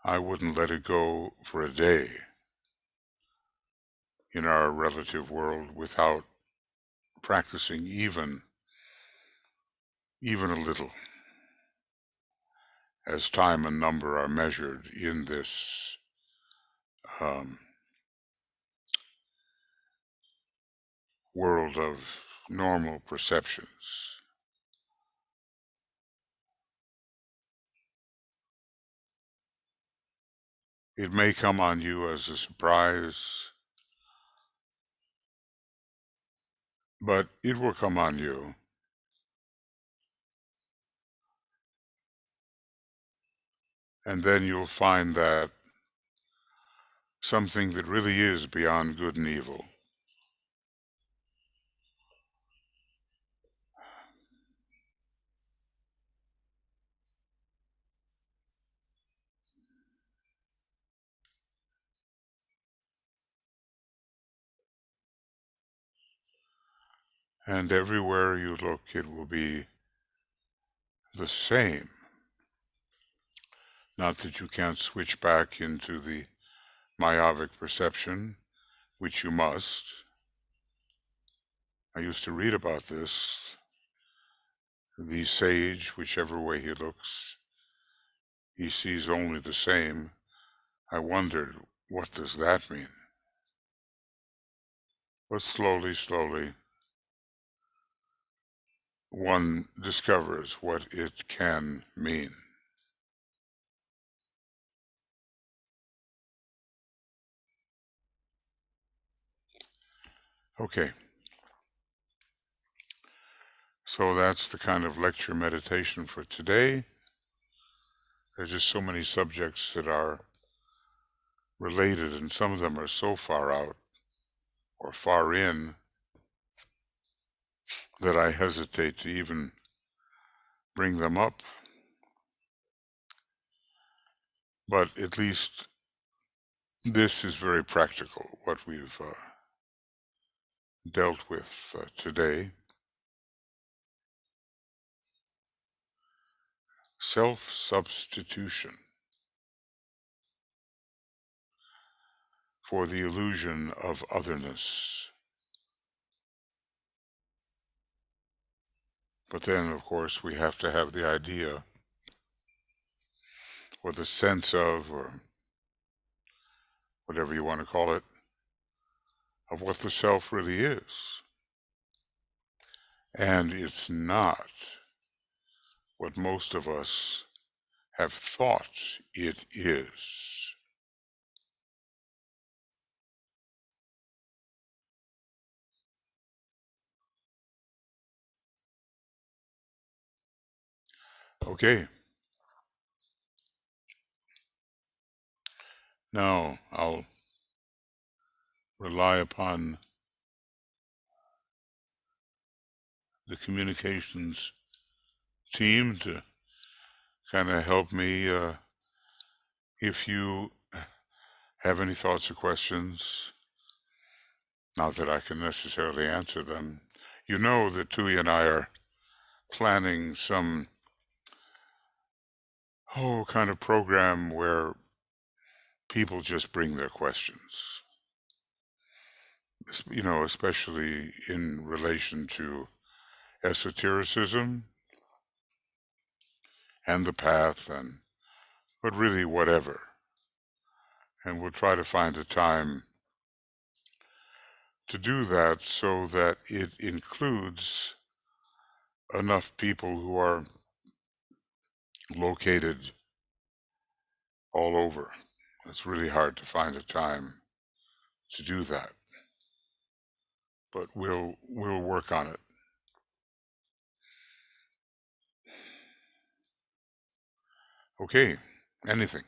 I wouldn't let it go for a day in our relative world without practicing even a little, as time and number are measured in this um, world of normal perceptions. It may come on you as a surprise, but it will come on you. And then you'll find that something that really is beyond good and evil. And everywhere you look, it will be the same. Not that you can't switch back into the myopic perception, which you must. I used to read about this. The sage, whichever way he looks, he sees only the same. I wondered, what does that mean? But slowly, slowly, one discovers what it can mean. Okay, so that's the kind of lecture meditation for today. There's just so many subjects that are related, and some of them are so far out or far in that I hesitate to even bring them up. But at least this is very practical, what we've dealt with today. Self-substitution for the illusion of otherness. But then, of course, we have to have the idea or the sense of, or whatever you want to call it, of what the self really is. And it's not what most of us have thought it is. Okay, now I'll rely upon the communications team to kind of help me. If you have any thoughts or questions, not that I can necessarily answer them, you know that Tui and I are planning some kind of program where people just bring their questions, especially in relation to esotericism and the path, but really whatever. And we'll try to find a time to do that so that it includes enough people who are located all over. It's really hard to find a time to do that, but we'll work on it. Okay, anything.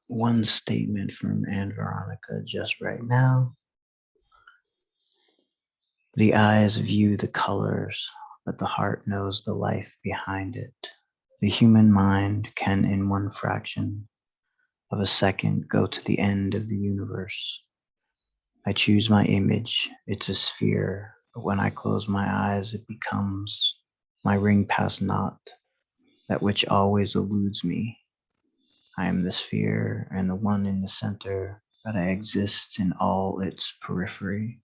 One statement from Anne Veronica just right now. The eyes view the colors, but the heart knows the life behind it. The human mind can, in one fraction of a second, go to the end of the universe. I choose my image, it's a sphere, but when I close my eyes, it becomes my ring past not, that which always eludes me. I am the sphere and the one in the center, but I exist in all its periphery.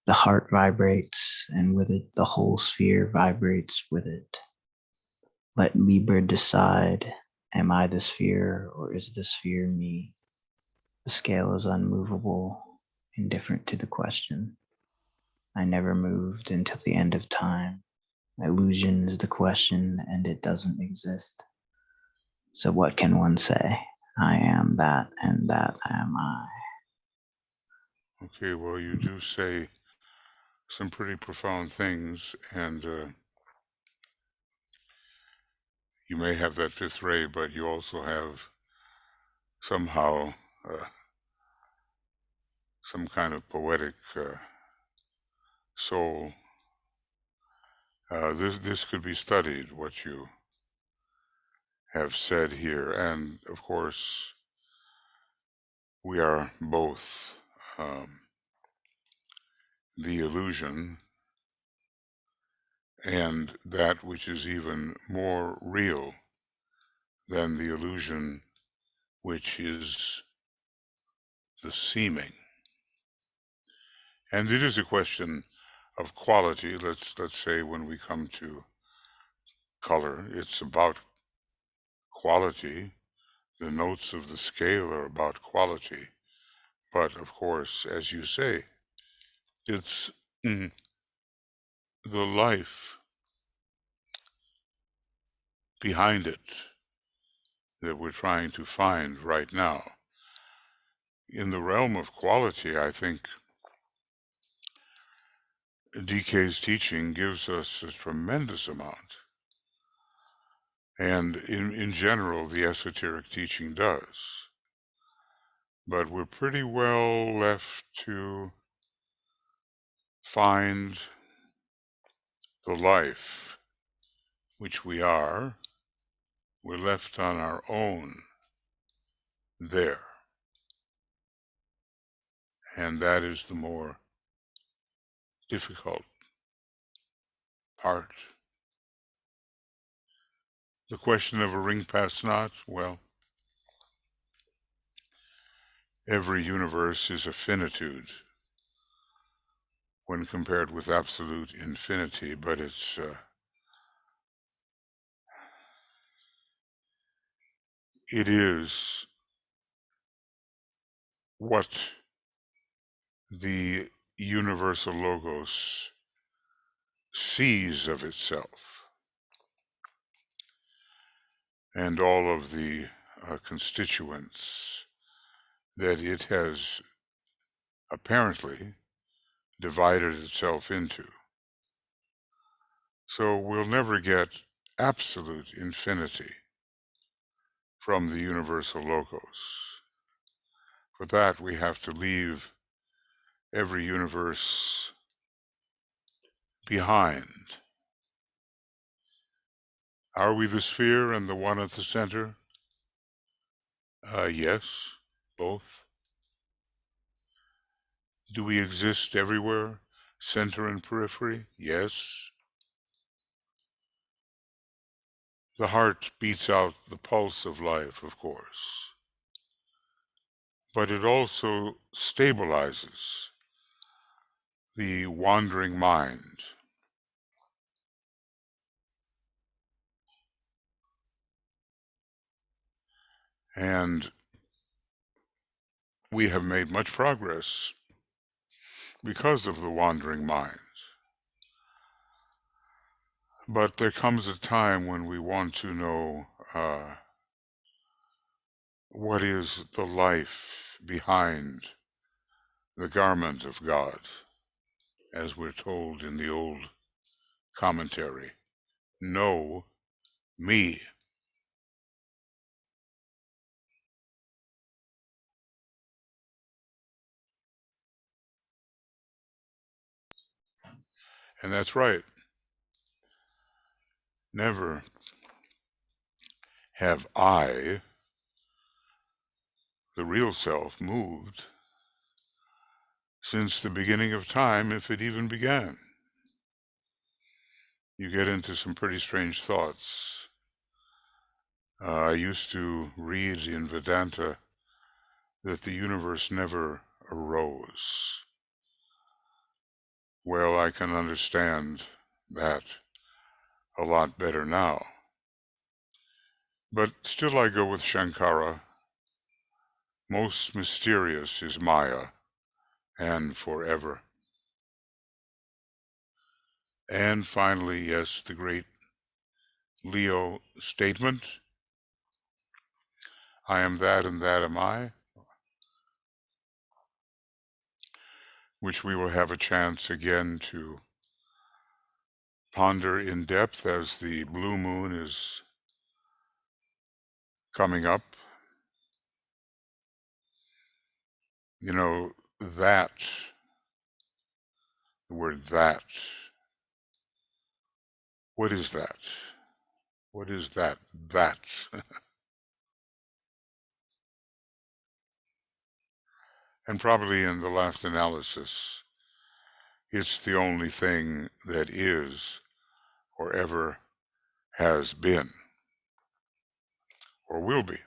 The heart vibrates, and with it, the whole sphere vibrates with it. Let Libra decide, am I the sphere or is the sphere me? The scale is unmovable, indifferent to the question. I never moved until the end of time. Illusion is the question and it doesn't exist. So what can one say? I am that and that am I. Okay, well, you do say some pretty profound things, and you may have that fifth ray, but you also have somehow some kind of poetic soul. This could be studied, what you have said here, and of course, we are both the illusion and that which is even more real than the illusion, which is the seeming. And it is a question of quality. Let's say when we come to color, it's about quality. The notes of the scale are about quality. But of course, as you say, it's the life behind it that we're trying to find right now. In the realm of quality, I think DK's teaching gives us a tremendous amount. And in general, the esoteric teaching does. But we're pretty well left to find the life which we are. We're left on our own there. And that is the more difficult part. The question of a ring past not, well, every universe is a finitude when compared with absolute infinity, but it is what the universal logos sees of itself, and all of the constituents that it has apparently divided itself into. So we'll never get absolute infinity from the universal logos. For that, we have to leave every universe behind. Are we the sphere and the one at the center? Yes, both. Do we exist everywhere, center and periphery? Yes. The heart beats out the pulse of life, of course, but it also stabilizes the wandering mind. And we have made much progress because of the wandering mind. But there comes a time when we want to know what is the life behind the garment of God, as we're told in the old commentary. Know me. And that's right. Never have I, the real self, moved since the beginning of time, if it even began. You get into some pretty strange thoughts. I used to read in Vedanta that the universe never arose. Well, I can understand that a lot better now. But still I go with Shankara. Most mysterious is Maya, and forever. And finally, yes, the great Leo statement, I am that and that am I, which we will have a chance again to ponder in depth as the blue moon is coming up. You know, that, the word that, what is that? What is that? That. And probably in the last analysis, it's the only thing that is or ever has been or will be.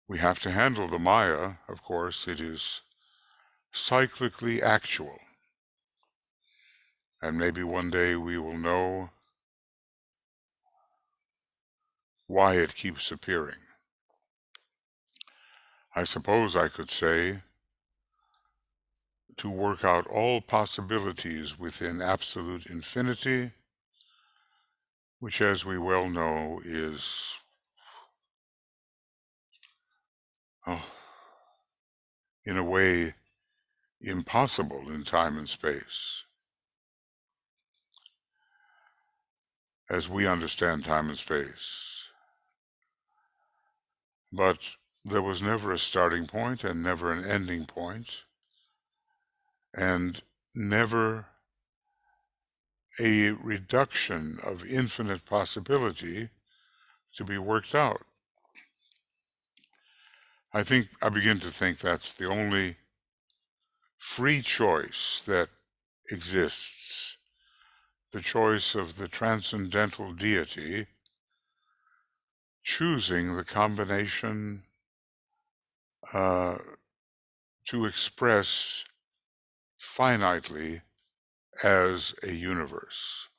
We have to handle the Maya, of course. It is cyclically actual. And maybe one day we will know why it keeps appearing. I suppose I could say to work out all possibilities within absolute infinity, which, as we well know, is in a way impossible in time and space. As we understand time and space. But there was never a starting point and never an ending point, and never a reduction of infinite possibility to be worked out. I begin to think that's the only free choice that exists, the choice of the transcendental deity choosing the combination to express finitely as a universe.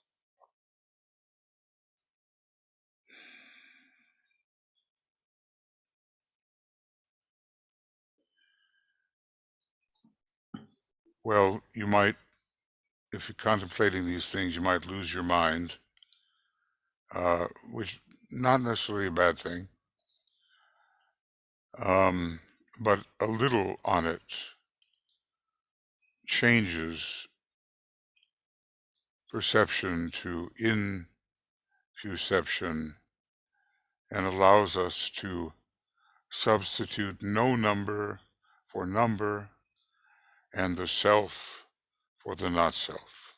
Well, you might, if you're contemplating these things, you might lose your mind, which not necessarily a bad thing, but a little on it changes perception to infuception and allows us to substitute no number for number and the self for the not self.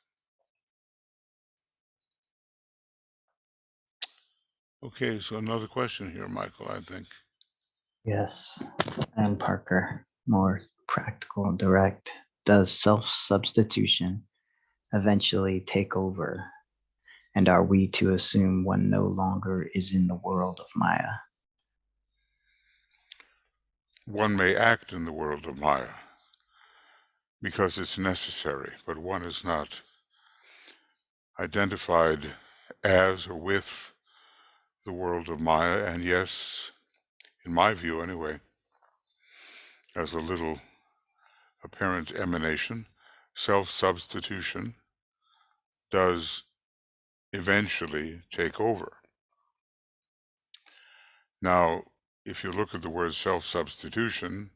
Okay, so another question here, Michael, I think. Yes. And Parker, more practical and direct. Does self-substitution eventually take over? And are we to assume one no longer is in the world of Maya? One may act in the world of Maya because it's necessary, but one is not identified as or with the world of Maya. And yes, in my view anyway, as a little apparent emanation, self-substitution does eventually take over. Now, if you look at the word self-substitution,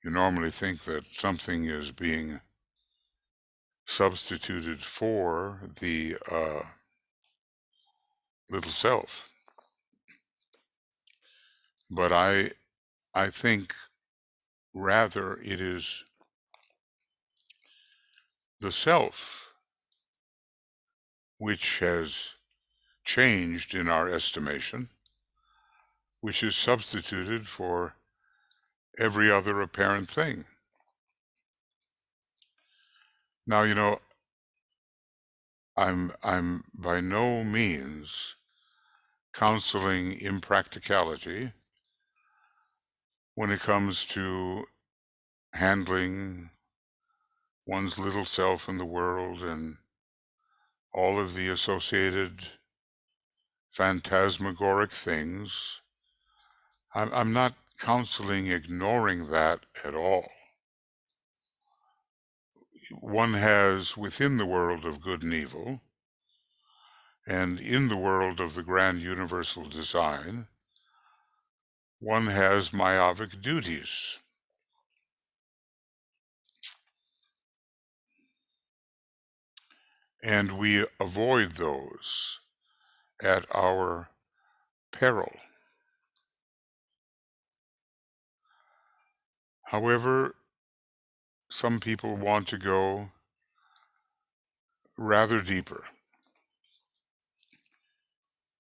you normally think that something is being substituted for the little self. But I think rather it is the self which has changed in our estimation, which is substituted for every other apparent thing. Now, I'm by no means counseling impracticality when it comes to handling one's little self in the world and all of the associated phantasmagoric things. I'm not counseling ignoring that at all. One has within the world of good and evil, and in the world of the grand universal design, one has myopic duties. And we avoid those at our peril. However, some people want to go rather deeper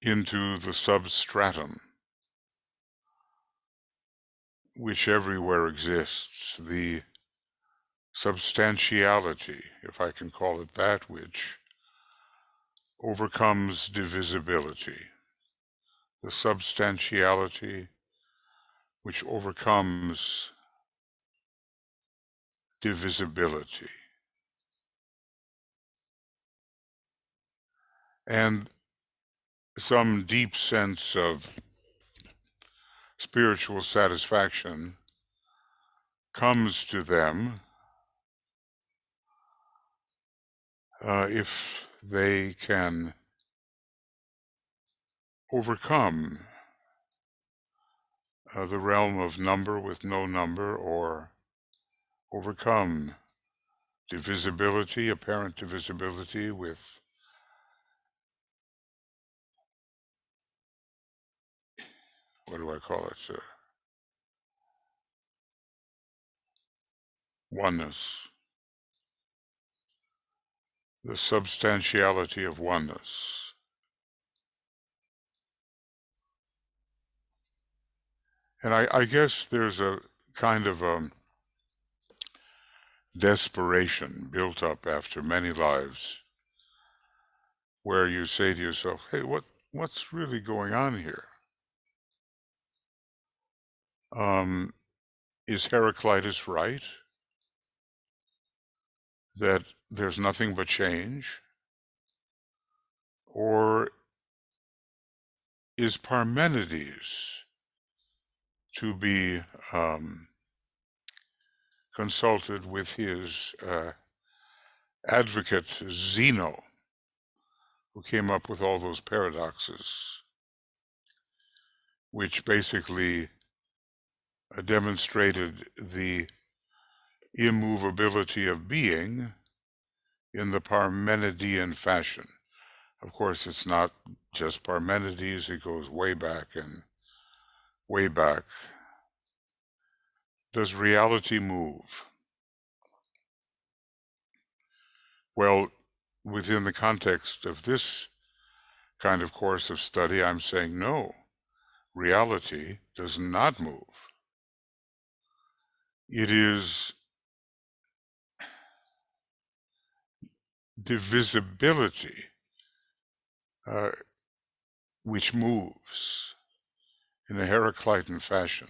into the substratum, which everywhere exists, the substantiality, if I can call it that, which overcomes divisibility, the substantiality which overcomes divisibility. And some deep sense of spiritual satisfaction comes to them if they can overcome the realm of number with no number, or overcome divisibility, apparent divisibility, with what do I call it? Oneness, the substantiality of oneness. And I guess there's a kind of desperation built up after many lives where you say to yourself, hey, what's really going on here? Is Heraclitus right that there's nothing but change? Or is Parmenides to be consulted with his advocate Zeno, who came up with all those paradoxes, which basically demonstrated the immovability of being in the Parmenidean fashion. Of course, it's not just Parmenides, it goes way back and way back. Does reality move? Well, within the context of this kind of course of study, I'm saying no, reality does not move. It is divisibility which moves in a Heraclitan fashion,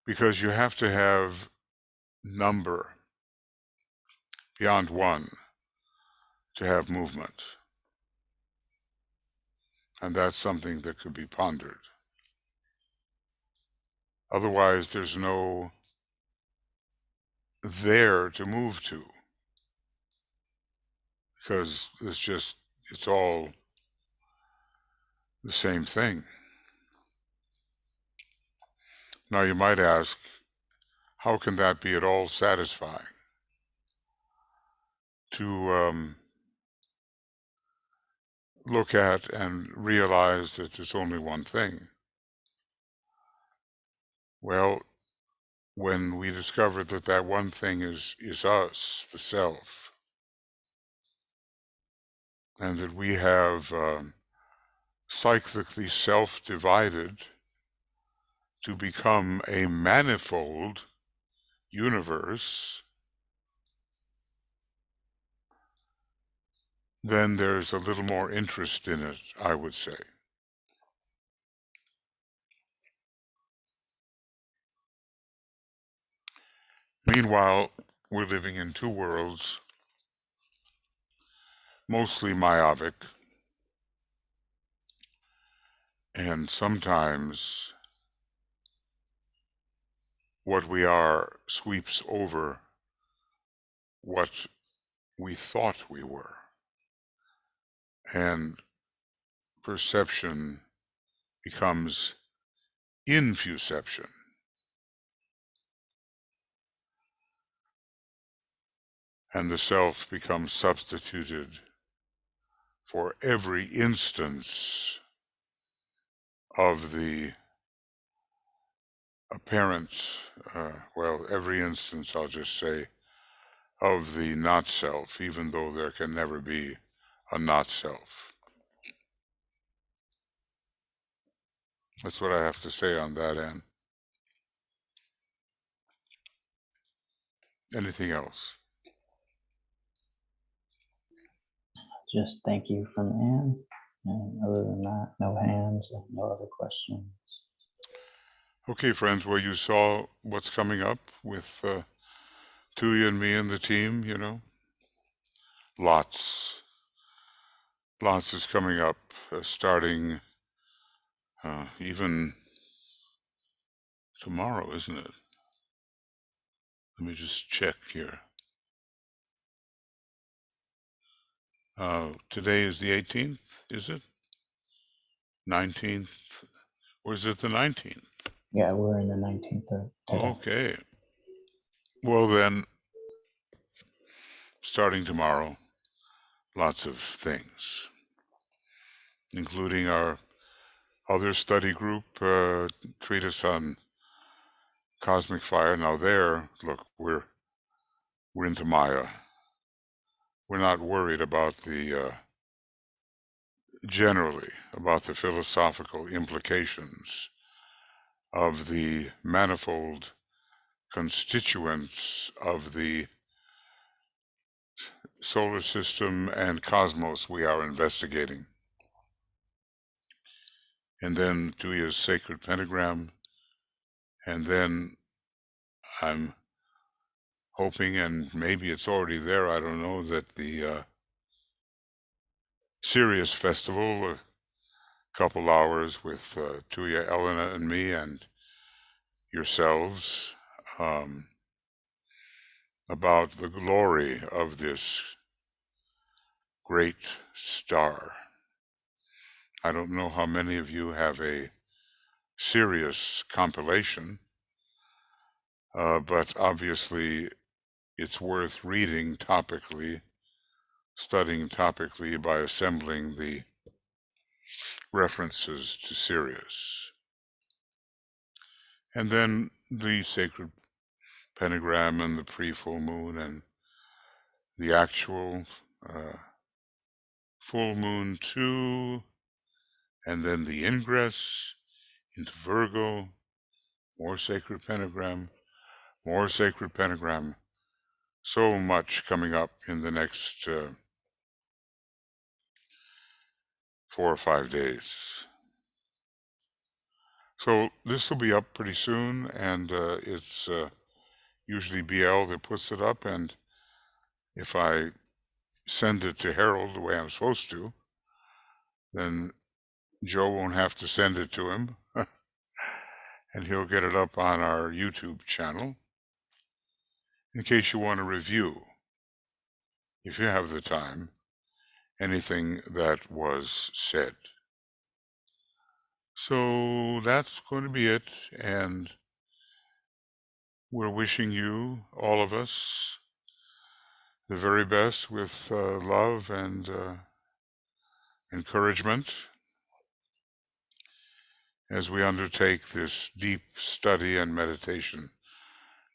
because you have to have number beyond one to have movement, and that's something that could be pondered. Otherwise, there's no there to move to, because it's all the same thing. Now you might ask, how can that be at all satisfying? To look at and realize that there's only one thing. Well, when we discover that that one thing is us, the self, and that we have cyclically self-divided to become a manifold universe, then there's a little more interest in it, I would say. Meanwhile, we're living in two worlds, mostly myopic, and sometimes what we are sweeps over what we thought we were. And perception becomes infuception. And the self becomes substituted for every instance of the apparent, every instance, I'll just say, of the not self, even though there can never be a not self. That's what I have to say on that end. Anything else? Just thank you from Anne. And other than that, no hands and no other questions. Okay, friends, well, you saw what's coming up with Tuya and me and the team, you know. Lots is coming up, starting even tomorrow, isn't it? Let me just check here. Today is the 18th, is it? 19th? Or is it the 19th? Yeah, we're in the 19th today. Okay. Well then, starting tomorrow, lots of things, including our other study group, treatise on cosmic fire. Now there, look, we're into Maya. We're not worried about generally about the philosophical implications of the manifold constituents of the solar system and cosmos we are investigating. And then Tuya's sacred pentagram, and then I'm hoping, and maybe it's already there, I don't know, that the Sirius Festival, a couple hours with Tuya, Elena, and me, and yourselves, about the glory of this great star. I don't know how many of you have a Sirius compilation, but obviously it's worth reading topically, studying topically by assembling the references to Sirius. And then the sacred pentagram and the pre-full moon and the actual full moon too, and then the ingress into Virgo, more sacred pentagram, more sacred pentagram. So much coming up in the next 4 or 5 days. So this will be up pretty soon, and it's usually BL that puts it up, and if I send it to Harold the way I'm supposed to, then Joe won't have to send it to him. and he'll get it up on our YouTube channel in case you want to review, if you have the time, anything that was said. So that's going to be it, and we're wishing you, all of us, the very best with love and encouragement as we undertake this deep study and meditation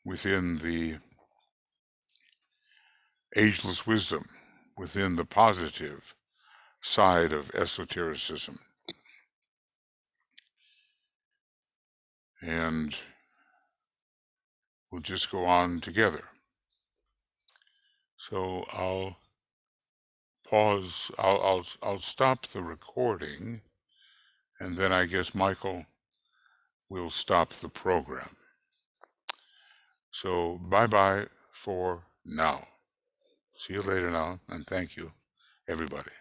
within the ageless wisdom, within the positive side of esotericism. And we'll just go on together. So I'll pause, I'll stop the recording, and then I guess Michael will stop the program. So bye-bye for now. See you later now, and thank you, everybody.